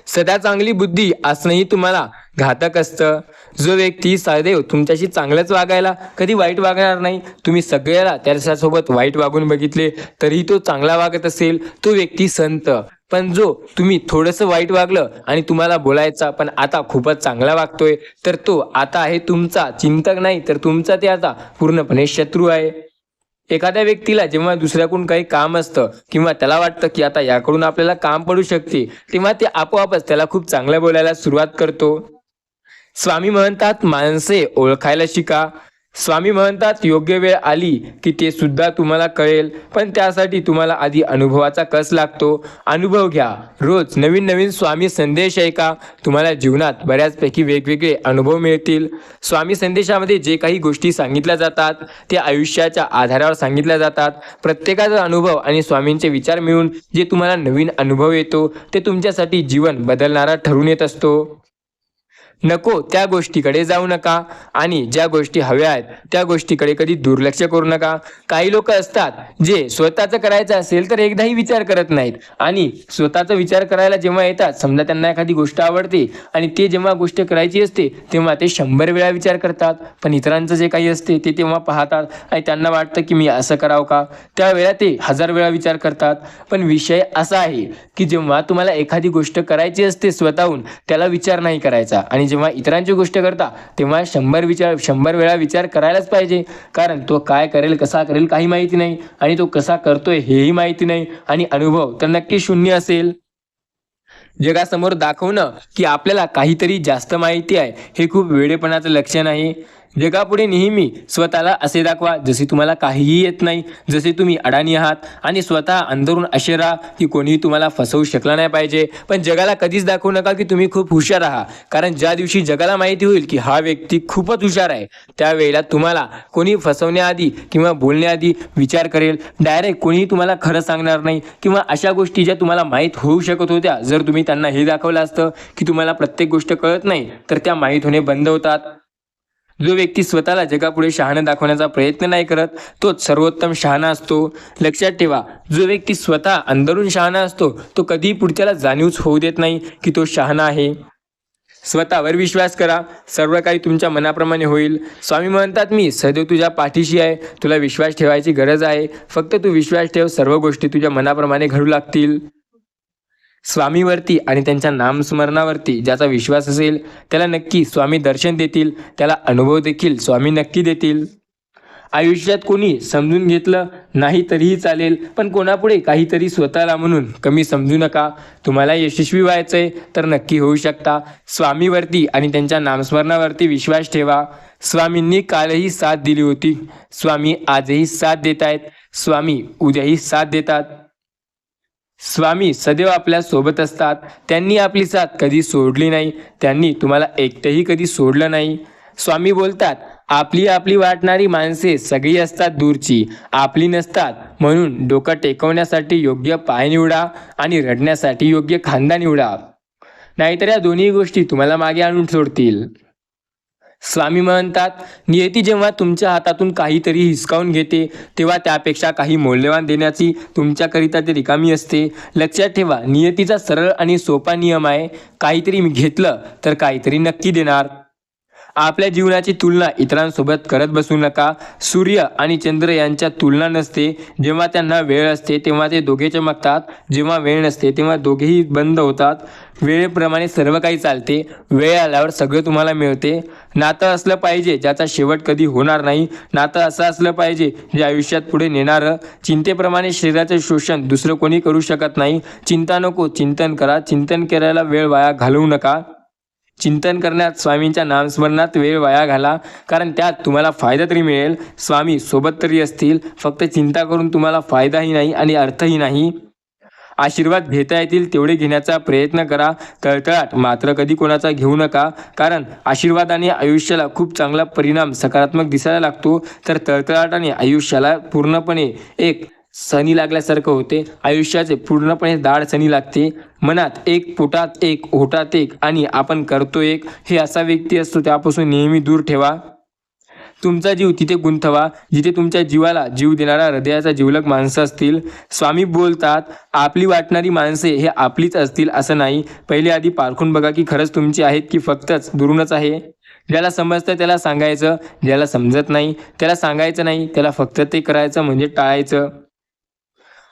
Speaker 1: सदा चांगली बुद्धी असणंही तुम्हाला घातक असतं. जो व्यक्ती सदैव तुमच्याशी चांगलंच वागायला कधी वाईट वागणार नाही, तुम्ही सगळ्याला त्याच्यासोबत वाईट वागून बघितले तरीही तो चांगला वागत असेल, तो व्यक्ती संत. पण जो तुम्ही थोडंसं वाईट वागलं आणि तुम्हाला बोलायचा पण आता खूपच चांगला वागतोय, तर तो आता आहे तुमचा चिंतक नाही तर तुमचा ते आता पूर्णपणे शत्रू आहे. एखाद्या व्यक्तीला जेव्हा दुसऱ्याकडून काही काम असतं किंवा त्याला वाटतं की आता याकडून आपल्याला काम पडू शकते, तेव्हा ते आपोआपच त्याला खूप चांगलं बोलायला सुरुवात करतो. स्वामी म्हणतात माणसे ओळखायला शिका. स्वामी म्हणतात योग्य वेळ आली की ते सुद्धा तुम्हाला कळेल, पण त्यासाठी तुम्हाला आधी अनुभवाचा कस लागतो. अनुभव घ्या, रोज नवीन नवीन स्वामी संदेश ऐका, तुम्हाला जीवनात बऱ्याचपैकी वेगवेगळे अनुभव मिळतील. स्वामी संदेशामध्ये जे काही गोष्टी सांगितल्या जातात ते आयुष्याच्या आधारावर सांगितल्या जातात. प्रत्येकाचा अनुभव आणि स्वामींचे विचार मिळून जे तुम्हाला नवीन अनुभव येतो ते तुमच्यासाठी जीवन बदलणारा ठरून येत असतो. नको त्या गोष्टीकडे जाऊ नका आणि ज्या गोष्टी हव्या आहेत त्या गोष्टीकडे कधी दुर्लक्ष करू नका. काही लोक असतात जे स्वतःचं करायचं असेल तर एकदाही विचार करत नाहीत आणि स्वतःचा विचार करायला जेव्हा येतात, समजा त्यांना एखादी गोष्ट आवडते आणि ते जेव्हा गोष्ट करायची असते तेव्हा ते 100 वेळा विचार करतात. पण इतरांचं जे काही असते ते तेव्हा पाहतात आणि त्यांना वाटतं की मी असं करावं का, त्यावेळेला ते 1000 वेळा विचार करतात. पण विषय असा आहे की जेव्हा तुम्हाला एखादी गोष्ट करायची असते स्वतःहून, त्याला विचार नाही करायचा आणि जेव्हा इतरांची गोष्ट करता तेव्हा 100 वेळा विचार करायलाच पाहिजे. कारण तो काय करेल, कसा करेल काही माहिती नाही आणि तो कसा करतोय हेही माहिती नाही आणि अनुभव तर नक्की शून्य असेल. जगासमोर दाखवणं की आपल्याला काहीतरी जास्त माहिती आहे हे खूप वेडेपणाचं लक्षण आहे. जगापुढे नेहमी स्वतःला असे दाखवा जसे तुम्हाला काहीही येत नाही, जसे तुम्ही अडाणी आहात आणि स्वतः अंदरून असे राहा की कोणीही तुम्हाला फसवू शकला नाही पाहिजे. पण जगाला कधीच दाखवू नका की तुम्ही खूप हुशार आहात, कारण ज्या दिवशी जगाला माहिती होईल की हा व्यक्ती खूपच हुशार आहे त्यावेळेला तुम्हाला कोणी फसवण्याआधी किंवा बोलण्याआधी विचार करेल. डायरेक्ट कोणीही तुम्हाला खरं सांगणार नाही किंवा अशा गोष्टी ज्या तुम्हाला माहीत होऊ शकत होत्या जर तुम्ही त्यांना हे दाखवलं असतं की तुम्हाला प्रत्येक गोष्ट कळत नाही तर त्या माहीत होणे बंद होतात. जो व्यक्ती स्वतःला जगापुढे शहाणं दाखवण्याचा प्रयत्न नाही करत तोच सर्वोत्तम शहाणा असतो. लक्षात ठेवा, जो व्यक्ती स्वतः अंदरून शहाणा असतो तो कधीही पुढच्याला जाणीवच होऊ देत नाही की तो शहाणा आहे. स्वतःवर विश्वास करा, सर्व काही तुमच्या मनाप्रमाणे होईल. स्वामी म्हणतात मी सदैव तुझ्या पाठीशी आहे, तुला विश्वास ठेवायची गरज आहे. फक्त तू विश्वास ठेव, सर्व गोष्टी तुझ्या मनाप्रमाणे घडू लागतील. स्वामीवरती आणि त्यांच्या नामस्मरणावरती ज्याचा विश्वास असेल त्याला नक्की स्वामी दर्शन देतील, त्याला अनुभव देखील स्वामी नक्की देतील. आयुष्यात कोणी समजून घेतलं नाही तरीही चालेल, पण कोणापुढे काहीतरी स्वतःला म्हणून कमी समजू नका. तुम्हाला यशस्वी व्हायचंय तर नक्की होऊ शकता. स्वामीवरती आणि त्यांच्या नामस्मरणावरती विश्वास ठेवा. स्वामींनी कालही साथ दिली होती, स्वामी आजही साथ देत आहेत, स्वामी उद्याही साथ देतात. स्वामी सदैव आपल्या सोबत असतात. त्यांनी आपली साथ कधी सोडली नाही, त्यांनी तुम्हाला एकटंही कधी सोडलं नाही. स्वामी बोलतात आपली आपली वाटणारी माणसे सगळी असतात दूरची, आपली नसतात. म्हणून डोकं टेकवण्यासाठी योग्य पाय निवडा आणि रडण्यासाठी योग्य खांदा निवडा, नाहीतर या दोन्ही गोष्टी तुम्हाला मागे आणून सोडतील. स्वामी म्हणतात नियती जेव्हा तुमच्या हातातून काहीतरी हिसकावून घेते तेव्हा त्यापेक्षा काही मौल्यवान देण्याची तुमच्याकरिता ते रिकामी असते. लक्षात ठेवा, नियतीचा सरळ आणि सोपा नियम आहे, काहीतरी घेतलं तर काहीतरी नक्की देणार. आपल्या जीवनाची तुलना इतरांसोबत करत बसू नका. सूर्य आणि चंद्र यांच्यात तुलना नसते. जेव्हा त्यांना वेळ असते तेव्हा ते दोघे चमकतात, जेव्हा वेळ नसते तेव्हा दोघेही बंद होतात. वेळेप्रमाणे सर्व काही चालते, वेळ आल्यावर सगळं तुम्हाला मिळते. नातं असलं पाहिजे ज्याचा शेवट कधी होणार नाही. नातं असं असलं पाहिजे जे आयुष्यात पुढे नेणारं. चिंतेप्रमाणे शरीराचे शोषण दुसरं कोणी करू शकत नाही. चिंता नको, चिंतन करा. चिंतन करायला वेळ वाया घालवू नका. चिंतन करण्यात, स्वामींच्या नामस्मरणात वेळ वाया घाला, कारण त्यात तुम्हाला फायदा तरी मिळेल. स्वामी सोबत तरी असतील. फक्त चिंता करून तुम्हाला फायदाही नाही आणि अर्थही नाही. आशीर्वाद घेता येतील तेवढे घेण्याचा प्रयत्न करा. तळतळाट मात्र कधी कोणाचा घेऊ नका, कारण आशीर्वादाने आयुष्याला खूप चांगला परिणाम सकारात्मक दिसायला लागतो, तर तळतळाटाने आयुष्याला पूर्णपणे एक सनी लागल्यासारखं होते. आयुष्याचे पूर्णपणे दाढ सनी लागते. मनात एक, पोटात एक, ओठात एक आणि आपण करतो एक, हे असा व्यक्ती असतो त्यापासून नेहमी दूर ठेवा. तुमचा जीव तिथे गुंतवा जिथे तुमच्या जीवाला जीव देणारा हृदयाचा जिवलग माणसं असतील. स्वामी बोलतात आपली वाटणारी माणसे हे आपलीच असतील असं नाही. पहिले आधी पारखून बघा की खरंच तुमची आहेत की फक्तच दुरूनच आहे. ज्याला समजतं त्याला सांगायचं, ज्याला समजत नाही त्याला सांगायचं नाही, त्याला फक्त ते करायचं म्हणजे टाळायचं.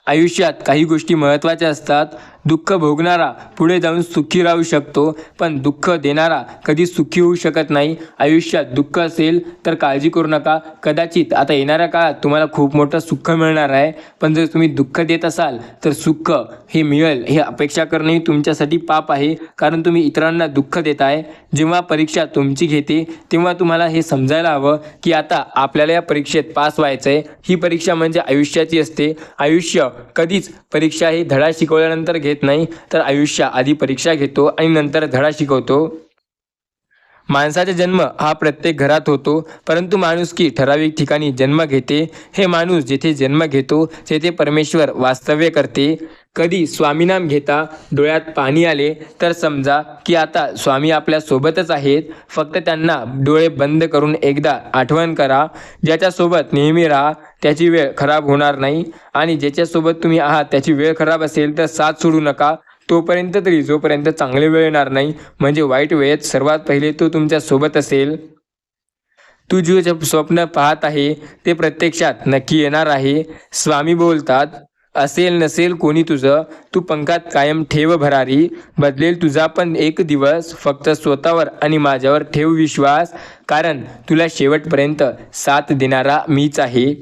Speaker 1: आयुष्यात काही गोष्टी महत्त्वाच्या असतात. दुःख भोगणारा पुढे जाऊन सुखी राहू शकतो, पण दुःख देणारा कधी सुखी होऊ शकत नाही. आयुष्यात दुःख असेल तर काळजी करू नका. कदाचित आता येणाऱ्या काळात तुम्हाला खूप मोठं सुख मिळणार आहे, पण जर तुम्ही दुःख देत असाल तर सुख हे मिळेल हे अपेक्षा करणंही तुमच्यासाठी पाप आहे, कारण तुम्ही इतरांना दुःख देताय. जेव्हा परीक्षा तुमची घेते तेव्हा तुम्हाला हे समजायला हवं की आता आपल्याला या परीक्षेत पास व्हायचं आहे. ही परीक्षा म्हणजे आयुष्याची असते. आयुष्य कधीच परीक्षा ही धडा शिकवल्यानंतर घेत नाही, तर आयुष्य आधी परीक्षा घेतो आणि नंतर धडा शिकवतो. माणसाचा जन्म हा प्रत्येक घरात होतो, परंतु माणुसकी ठराविक ठिकाणी जन्म घेते. हे माणूस जेथे जन्म घेतो तेथे परमेश्वर वास्तव्य करते. कधी स्वामीनाम घेता डोळ्यात पाणी आले तर समजा की आता स्वामी आपल्या सोबतच आहेत. फक्त त्यांना डोळे बंद करून एकदा आठवण करा. ज्याच्यासोबत नेहमी राहा त्याची वेळ खराब होणार नाही, आणि ज्याच्यासोबत तुम्ही आहात त्याची वेळ खराब असेल तर साथ सोडू नका. तोपर्यंत तरी जोपर्यंत चांगली वेळ येणार नाही, म्हणजे वाईट वेळेत सर्वात पहिले तो तुमच्या सोबत असेल. तू जे स्वप्न पाहत आहे ते प्रत्यक्षात नक्की येणार आहे. स्वामी बोलतात, असेल नसेल कोणी तुझं, तू पंखात कायम ठेव भरारी. बदलेल तुझा पण एक दिवस, फक्त स्वतःवर आणि माझ्यावर ठेव विश्वास. कारण तुला शेवटपर्यंत साथ देणारा मीच आहे.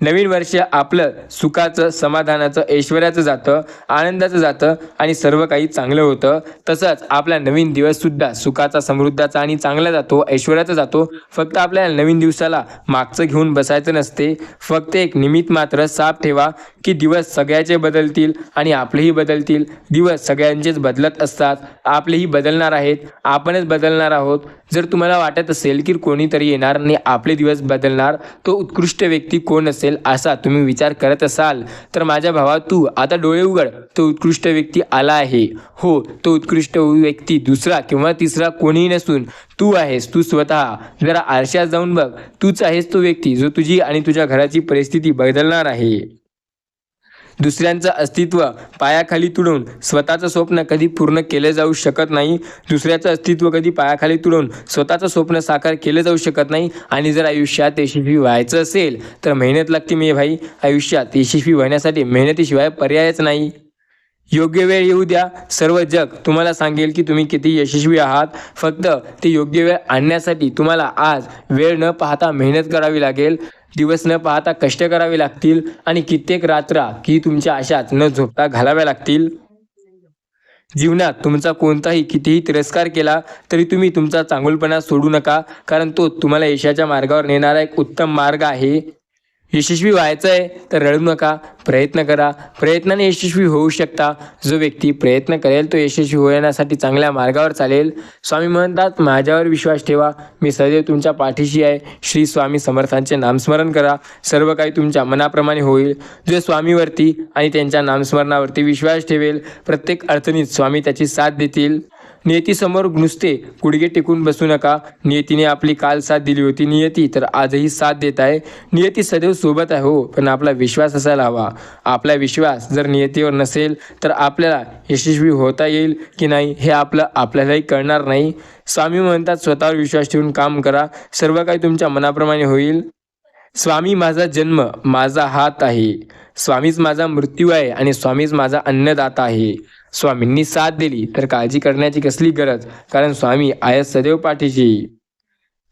Speaker 1: नवीन वर्ष आपलं सुखाचं, समाधानाचं, ऐश्वर्याचं जातं, आनंदाचं जातं आणि सर्व काही चांगलं होतं. तसंच आपला नवीन दिवससुद्धा सुखाचा, समृद्धाचा आणि चांगला जातो, ऐश्वर्याचा जातो. फक्त आपल्याला नवीन दिवसाला मागचं घेऊन बसायचं नसते. फक्त एक निमित्त मात्र साफ ठेवा की दिवस सगळ्याचे बदलतील आणि आपलेही बदलतील. दिवस सगळ्यांचेच बदलत असतात, आपलेही बदलणार आहेत, आपणच बदलणार आहोत. जर तुम्हाला वाटत असेल की कोणीतरी येणार आणि आपले दिवस बदलणार, तो उत्कृष्ट व्यक्ती कोण असेल असा तुम्ही विचार करत असाल, तर माझ्या भावा तू आता डोळे उघड. तो उत्कृष्ट व्यक्ती आला आहे. हो, तो उत्कृष्ट व्यक्ती दुसरा किंवा तिसरा कोणीही नसून तू आहेस. तू स्वतः जरा आरशात जाऊन बघ. तूच आहेस तो व्यक्ती जो तुझी आणि तुझ्या घराची परिस्थिती बदलणार आहे. दुसऱ्यांचं अस्तित्व पायाखाली तुडवून स्वतःचं स्वप्न कधी पूर्ण केलं जाऊ शकत नाही. दुसऱ्याचं अस्तित्व कधी पायाखाली तुडवून स्वतःचं स्वप्न साकार केलं जाऊ शकत नाही. आणि जर आयुष्यात यशस्वी व्हायचं असेल तर मेहनत लागते मी भाई. आयुष्यात यशस्वी होण्यासाठी मेहनतीशिवाय पर्यायच नाही. योग्य वेळ येऊ द्या. सर्व जग तुम्हाला सांगेल की तुम्ही किती यशस्वी आहात. फक्त ते योग्य वेळ आणण्यासाठी तुम्हाला आज वेळ न पाहता मेहनत करावी लागेल. दिवस न पाहता कष्ट करावे लागतील आणि कित्येक रात्रा की तुमच्या आशात न झोपता घालाव्या लागतील. जीवनात तुमचा कोणताही कितीही तिरस्कार केला तरी तुम्ही तुमचा चांगुलपणा सोडू नका, कारण तो तुम्हाला यशाच्या मार्गावर नेणारा एक उत्तम मार्ग आहे. यशस्वी व्हायचं आहे तर रडू नका, प्रयत्न करा. प्रयत्नाने यशस्वी होऊ शकता. जो व्यक्ती प्रयत्न करेल तो यशस्वी होण्यासाठी चांगल्या मार्गावर चालेल. स्वामी म्हणतात, माझ्यावर विश्वास ठेवा, मी सदैव तुमच्या पाठीशी आहे. श्री स्वामी समर्थांचे नामस्मरण करा, सर्व काही तुमच्या मनाप्रमाणे होईल. जो स्वामीवरती आणि त्यांच्या नामस्मरणावरती विश्वास ठेवेल, प्रत्येक अडचणीत स्वामी त्याची साथ देतील. नियतीसमोर नुसते गुडघे टेकून बसू नका. नियतीने आपली काल साथ दिली होती, नियती तर आजही साथ देत आहे. नियती सदैव सोबत आहे हो, पण आपला विश्वास असायला हवा. आपला विश्वास जर नियतीवर नसेल तर आपल्याला यशस्वी होता येईल की नाही हे आपल्यालाही कळणार नाही. स्वामी म्हणतात, स्वतःवर विश्वास ठेवून काम करा, सर्व काही तुमच्या मनाप्रमाणे होईल. स्वामी माझा जन्म, माझा हात आहे. स्वामीच माझा मृत्यू आहे आणि स्वामीच माझा अन्नदाता आहे. स्वामींनी साथ दिली तर काळजी करण्याची कसली गरज, कारण स्वामी आहे सदैव पाठीशी.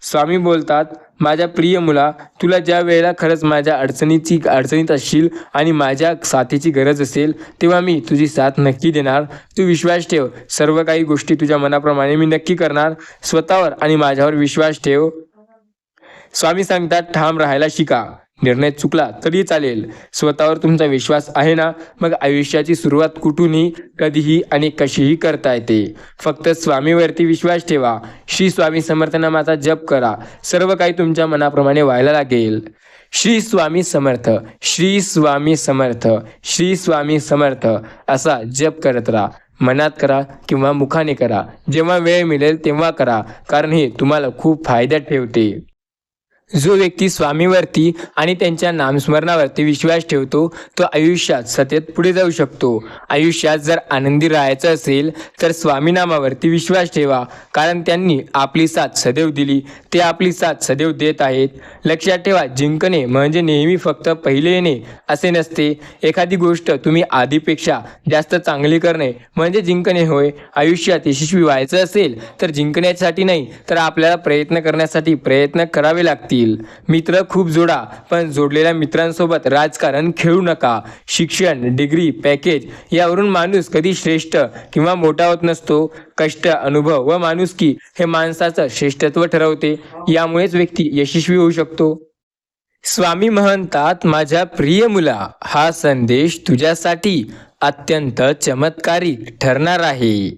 Speaker 1: स्वामी बोलतात, माझ्या प्रिय मुला, तुला ज्या वेळेला खरंच माझ्या अडचणीत असशील आणि माझ्या साथीची गरज असेल तेव्हा मी तुझी साथ नक्की देणार. तू विश्वास ठेव, सर्व काही गोष्टी तुझ्या मनाप्रमाणे मी नक्की करणार. स्वतःवर आणि माझ्यावर विश्वास ठेव. स्वामी सांगतात, ठाम राहायला शिका. निर्णय चुकला तरी चालेल, स्वतःवर तुमचा विश्वास आहे ना, मग आयुष्याची सुरुवात कुठूनही, कधीही आणि कशीही करता येते. फक्त स्वामीवरती विश्वास ठेवा. श्री स्वामी समर्थ नामाचा जप करा, सर्व काही तुमच्या मनाप्रमाणे व्हायला लागेल. श्री स्वामी समर्थ, श्री स्वामी समर्थ, श्री स्वामी समर्थ असा जप करत राहा. मनात करा किंवा मुखाने करा, जेव्हा वेळ मिळेल तेव्हा करा, कारण हे तुम्हाला खूप फायद्यात ठेवते. जो व्यक्ती स्वामीवरती आणि त्यांच्या नामस्मरणावरती विश्वास ठेवतो तो आयुष्यात सतत पुढे जाऊ शकतो. आयुष्यात जर आनंदी राहायचं असेल तर स्वामी नामावरती विश्वास ठेवा, कारण त्यांनी आपली साथ सदैव दिली, ते आपली साथ सदैव देत आहेत. लक्षात ठेवा, जिंकणे म्हणजे नेहमी फक्त पहिले येणे असे नसते. एखादी गोष्ट तुम्ही आधीपेक्षा जास्त चांगली करणे म्हणजे जिंकणे होय. आयुष्यात यशस्वी व्हायचं असेल तर जिंकण्यासाठी नाही तर आपल्याला प्रयत्न करण्यासाठी प्रयत्न करावे लागतील. मित्र खूप जोडा, पण जोडलेल्या मित्रांसोबत राजकारण खेळू नका. शिक्षण, डिग्री, पॅकेज यावरून माणूस कधी श्रेष्ठ किंवा मोठा होत नसतो. कष्ट, अनुभव व माणुसकी हे माणसाचं श्रेष्ठत्व ठरवते. यामुळेच व्यक्ती यशस्वी होऊ शकतो. स्वामी म्हणतात, माझ्या प्रिय मुला, हा संदेश तुझ्यासाठी अत्यंत चमत्कारिक ठरणार आहे.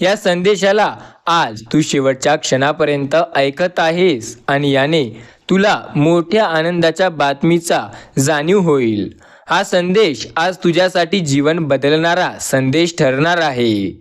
Speaker 1: या संदेशाला आज तू शेवटच्या क्षणापर्यंत ऐकत आहेस आणि याने तुला मोठ्या आनंदाच्या बातमीचा जाणीव होईल. हा संदेश आज तुझ्यासाठी जीवन बदलणारा संदेश ठरणार आहे.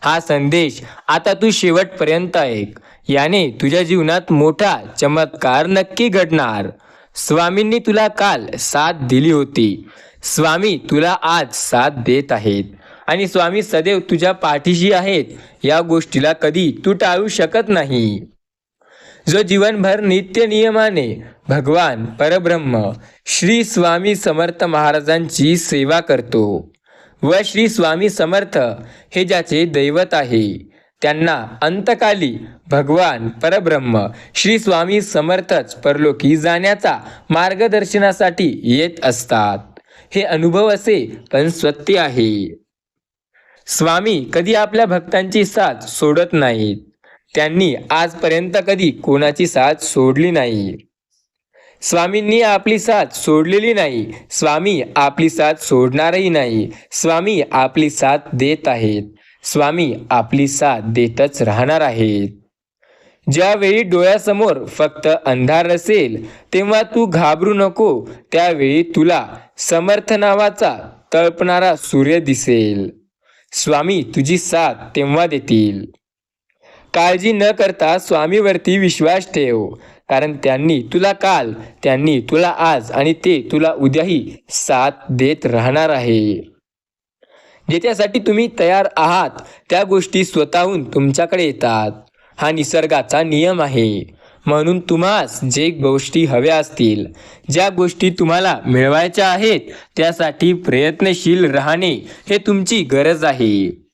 Speaker 1: हा संदेश आता तू शेवटपर्यंत ऐक. याने तुझ्या जीवनात मोठा चमत्कार नक्की घडणार. स्वामींनी तुला काल साथ दिली होती. स्वामी तुला आज साथ देत आहेत आणि स्वामी सदैव तुझ्या पाठीशी आहेत. या गोष्टीला कधी तू टाळू शकत नाही. जो जीवनभर नित्य नियमाने भगवान परब्रह्म श्री स्वामी समर्थ महाराजांची सेवा करतो व श्री स्वामी समर्थ हे ज्याचे दैवत आहे, त्यांना अंतकाली भगवान परब्रह्म श्री स्वामी समर्थच परलोकी जाण्याचा मार्गदर्शनासाठी येत असतात. हे अनुभव असे पण सत्य आहे. स्वामी कधी आपल्या भक्तांची साथ सोडत नाहीत. त्यांनी आजपर्यंत कधी कोणाची साथ सोडली नाही. स्वामींनी आपली साथ सोडलेली नाही. स्वामी आपली साथ सोडणारही नाही. स्वामी आपली साथ देत आहेत. स्वामी आपली साथ देतच राहणार आहेत. ज्यावेळी डोळ्यासमोर फक्त अंधार असेल तेव्हा तू घाबरू नको. त्यावेळी तुला समर्थ नावाचा तळपणारा सूर्य दिसेल. स्वामी तुझी साथ तेव्हा देतील. काळजी न करता स्वामीवरती विश्वास ठेव, कारण त्यांनी तुला काल, त्यांनी तुला आज आणि ते तुला उद्याही साथ देत राहणार आहे. ज्याच्यासाठी तुम्ही तयार आहात त्या गोष्टी स्वतःहून तुमच्याकडे येतात. हा निसर्गाचा नियम आहे. म्हणून तुम्हास जे गोष्टी हव्या असतील, ज्या गोष्टी तुम्हाला मिळवायच्या आहेत, त्यासाठी प्रयत्नशील राहणे हे तुमची गरज आहे.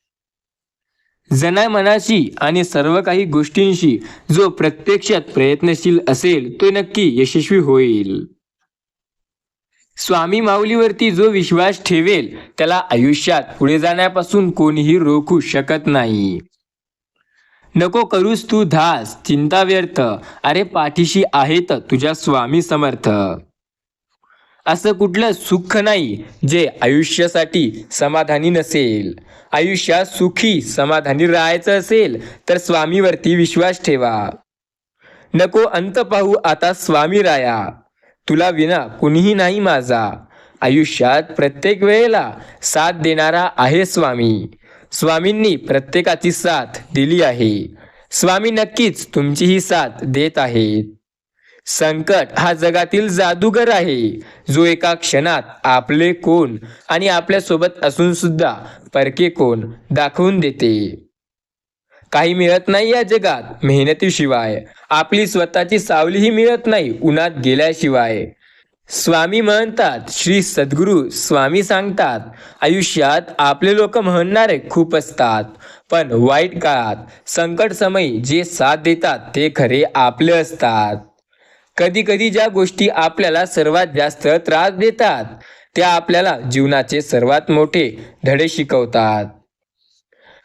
Speaker 1: मनाशी आणि सर्व काही गोष्टींशी जो प्रत्यक्षात प्रयत्नशील असेल तो नक्की यशस्वी होईल. स्वामी माऊलीवरती जो विश्वास ठेवेल त्याला आयुष्यात पुढे जाण्यापासून कोणीही रोखू शकत नाही. नको करूस तू धास चिंता व्यर्थ, अरे पाठीशी आहेत तुझ्या स्वामी समर्थ. असं कुठलं सुख नाही जे आयुष्यासाठी समाधानी नसेल. आयुष्यात सुखी समाधानी राहायचं असेल तर स्वामीवरती विश्वास ठेवा. नको अंत पाहू आता स्वामी राया, तुला विना कुणीही नाही माझा. आयुष्यात प्रत्येक वेळेला साथ देणारा आहे स्वामी. स्वामींनी प्रत्येकाची साथ दिली आहे. स्वामी नक्कीच तुमचीही साथ देत आहेत. संकट हा जगातील जादूगर आहे, जो एका क्षणात आपले कोण आणि आपल्या सोबत असून सुद्धा परके कोण दाखवून देते. काही मिळत नाही या जगात मेहनतीशिवाय. आपली स्वतःची सावलीही मिळत नाही उन्हात गेल्याशिवाय. स्वामी म्हणतात, श्री सद्गुरू स्वामी सांगतात, आयुष्यात आपले लोक म्हणणारे खूप असतात, पण वाईट काळात संकट समयी जे साथ देतात ते खरे आपले असतात. कधी कधी ज्या गोष्टी आपल्याला सर्वात जास्त त्रास देतात त्या आपल्याला जीवनाचे सर्वात मोठे धडे शिकवतात.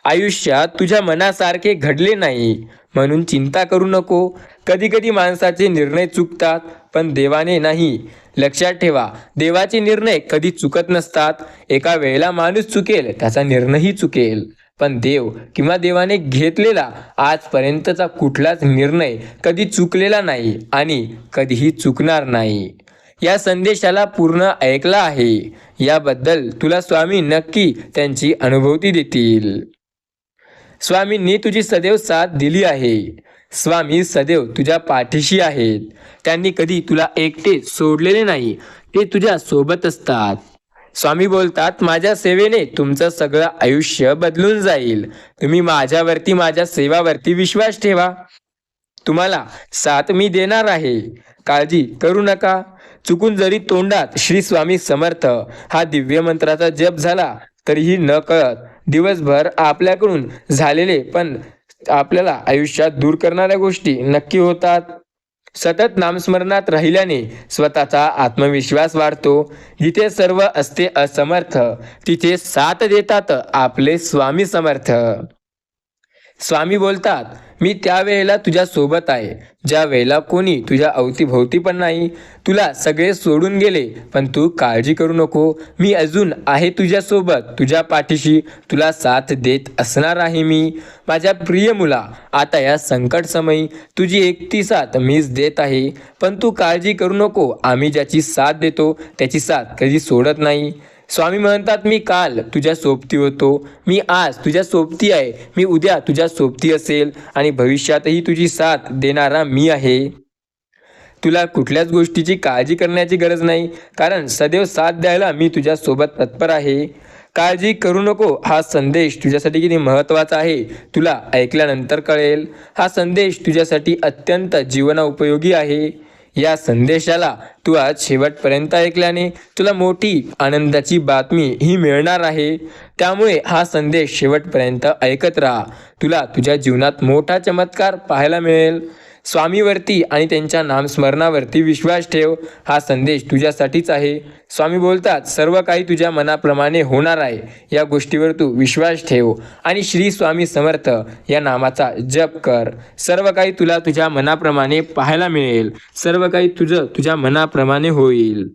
Speaker 1: आयुष्यात तुझ्या मनासारखे घडले नाही म्हणून चिंता करू नको. कधी कधी माणसाचे निर्णय चुकतात पण देवाने नाही. लक्षात ठेवा, देवाचे निर्णय कधी चुकत नसतात. एका वेळेला माणूस चुकेल, त्याचा निर्णयही चुकेल, पण देव किंवा देवाने घेतलेला आजपर्यंतचा कुठलाच निर्णय कधी चुकलेला नाही आणि कधीही चुकणार नाही. या संदेशाला पूर्ण ऐकला आहे याबद्दल तुला स्वामी नक्की त्यांची अनुभूती देतील. स्वामींनी तुझी सदैव साथ दिली आहे. स्वामी सदैव तुझ्या पाठीशी आहेत. त्यांनी कधी तुला एकटे सोडलेले नाही, ते तुझ्या सोबत असतात. स्वामी बोलतात, माझ्या सेवेने तुमचं सगळं आयुष्य बदलून जाईल. तुम्ही माझ्यावरती, माझ्या सेवावरती विश्वास ठेवा. तुम्हाला साथ मी देणार आहे. काळजी करू नका. चुकून जरी तोंडात श्री स्वामी समर्थ हा दिव्य मंत्राचा जप झाला तरीही न कळत दिवसभर आपल्याकडून झालेले पण आपल्याला आयुष्यात दूर करणाऱ्या गोष्टी नक्की होतात. सतत नामस्मरणात राहिल्याने स्वतःचा आत्मविश्वास वाढतो. जिथे सर्व असते असमर्थ तिथे साथ देतात आपले स्वामी समर्थ. स्वामी बोलतात, मी त्या वेळेला तुझ्या सोबत आहे ज्या वेळेला कोणी तुझ्या अवतीभोवती पण नाही. तुला सगळे सोडून गेले, पण तू काळजी करू नको. मी अजून आहे तुझ्या सोबत, तुझ्या पाठीशी. तुला साथ देत असणार आहे मी. माझ्या प्रिय मुला, आता या संकट समयी तुझी एकटी साथ मीच देत आहे. पण तू काळजी करू नको. आम्ही ज्याची साथ देतो त्याची साथ कधी सोडत नाही. स्वामी म्हणतात, मी काल तुझ्या सोबती होतो, मी आज तुझ्या सोबती आहे, मी उद्या तुझ्या सोबती असेल आणि भविष्यातही तुझी साथ देणारा मी आहे. तुला कुठल्याच गोष्टीची काळजी करण्याची गरज नाही, कारण सदैव साथ द्यायला मी तुझ्या सोबत तत्पर आहे. काळजी करू नको हा संदेश तुझ्यासाठी किती महत्त्वाचा आहे तुला ऐकल्यानंतर कळेल. हा संदेश तुझ्यासाठी अत्यंत जीवनोपयोगी आहे. या संदेशाला तू आज शेवटपर्यंत ऐकल्याने तुला मोठी आनंदाची बातमी ही मिळणार आहे. त्यामुळे हा संदेश शेवटपर्यंत ऐकत राहा. तुला तुझ्या जीवनात मोठा चमत्कार पाहायला मिळेल. स्वामीवरती आणि त्यांच्या नामस्मरणावरती विश्वास ठेव. हा संदेश तुझ्यासाठीच आहे. स्वामी बोलतात, सर्व काही तुझ्या मनाप्रमाणे होणार आहे. या गोष्टीवर तू विश्वास ठेव आणि श्री स्वामी समर्थ या नामाचा जप कर. सर्व काही तुला तुझ्या मनाप्रमाणे पाहायला मिळेल. सर्व काही तुझं तुझ्या मनाप्रमाणे होईल.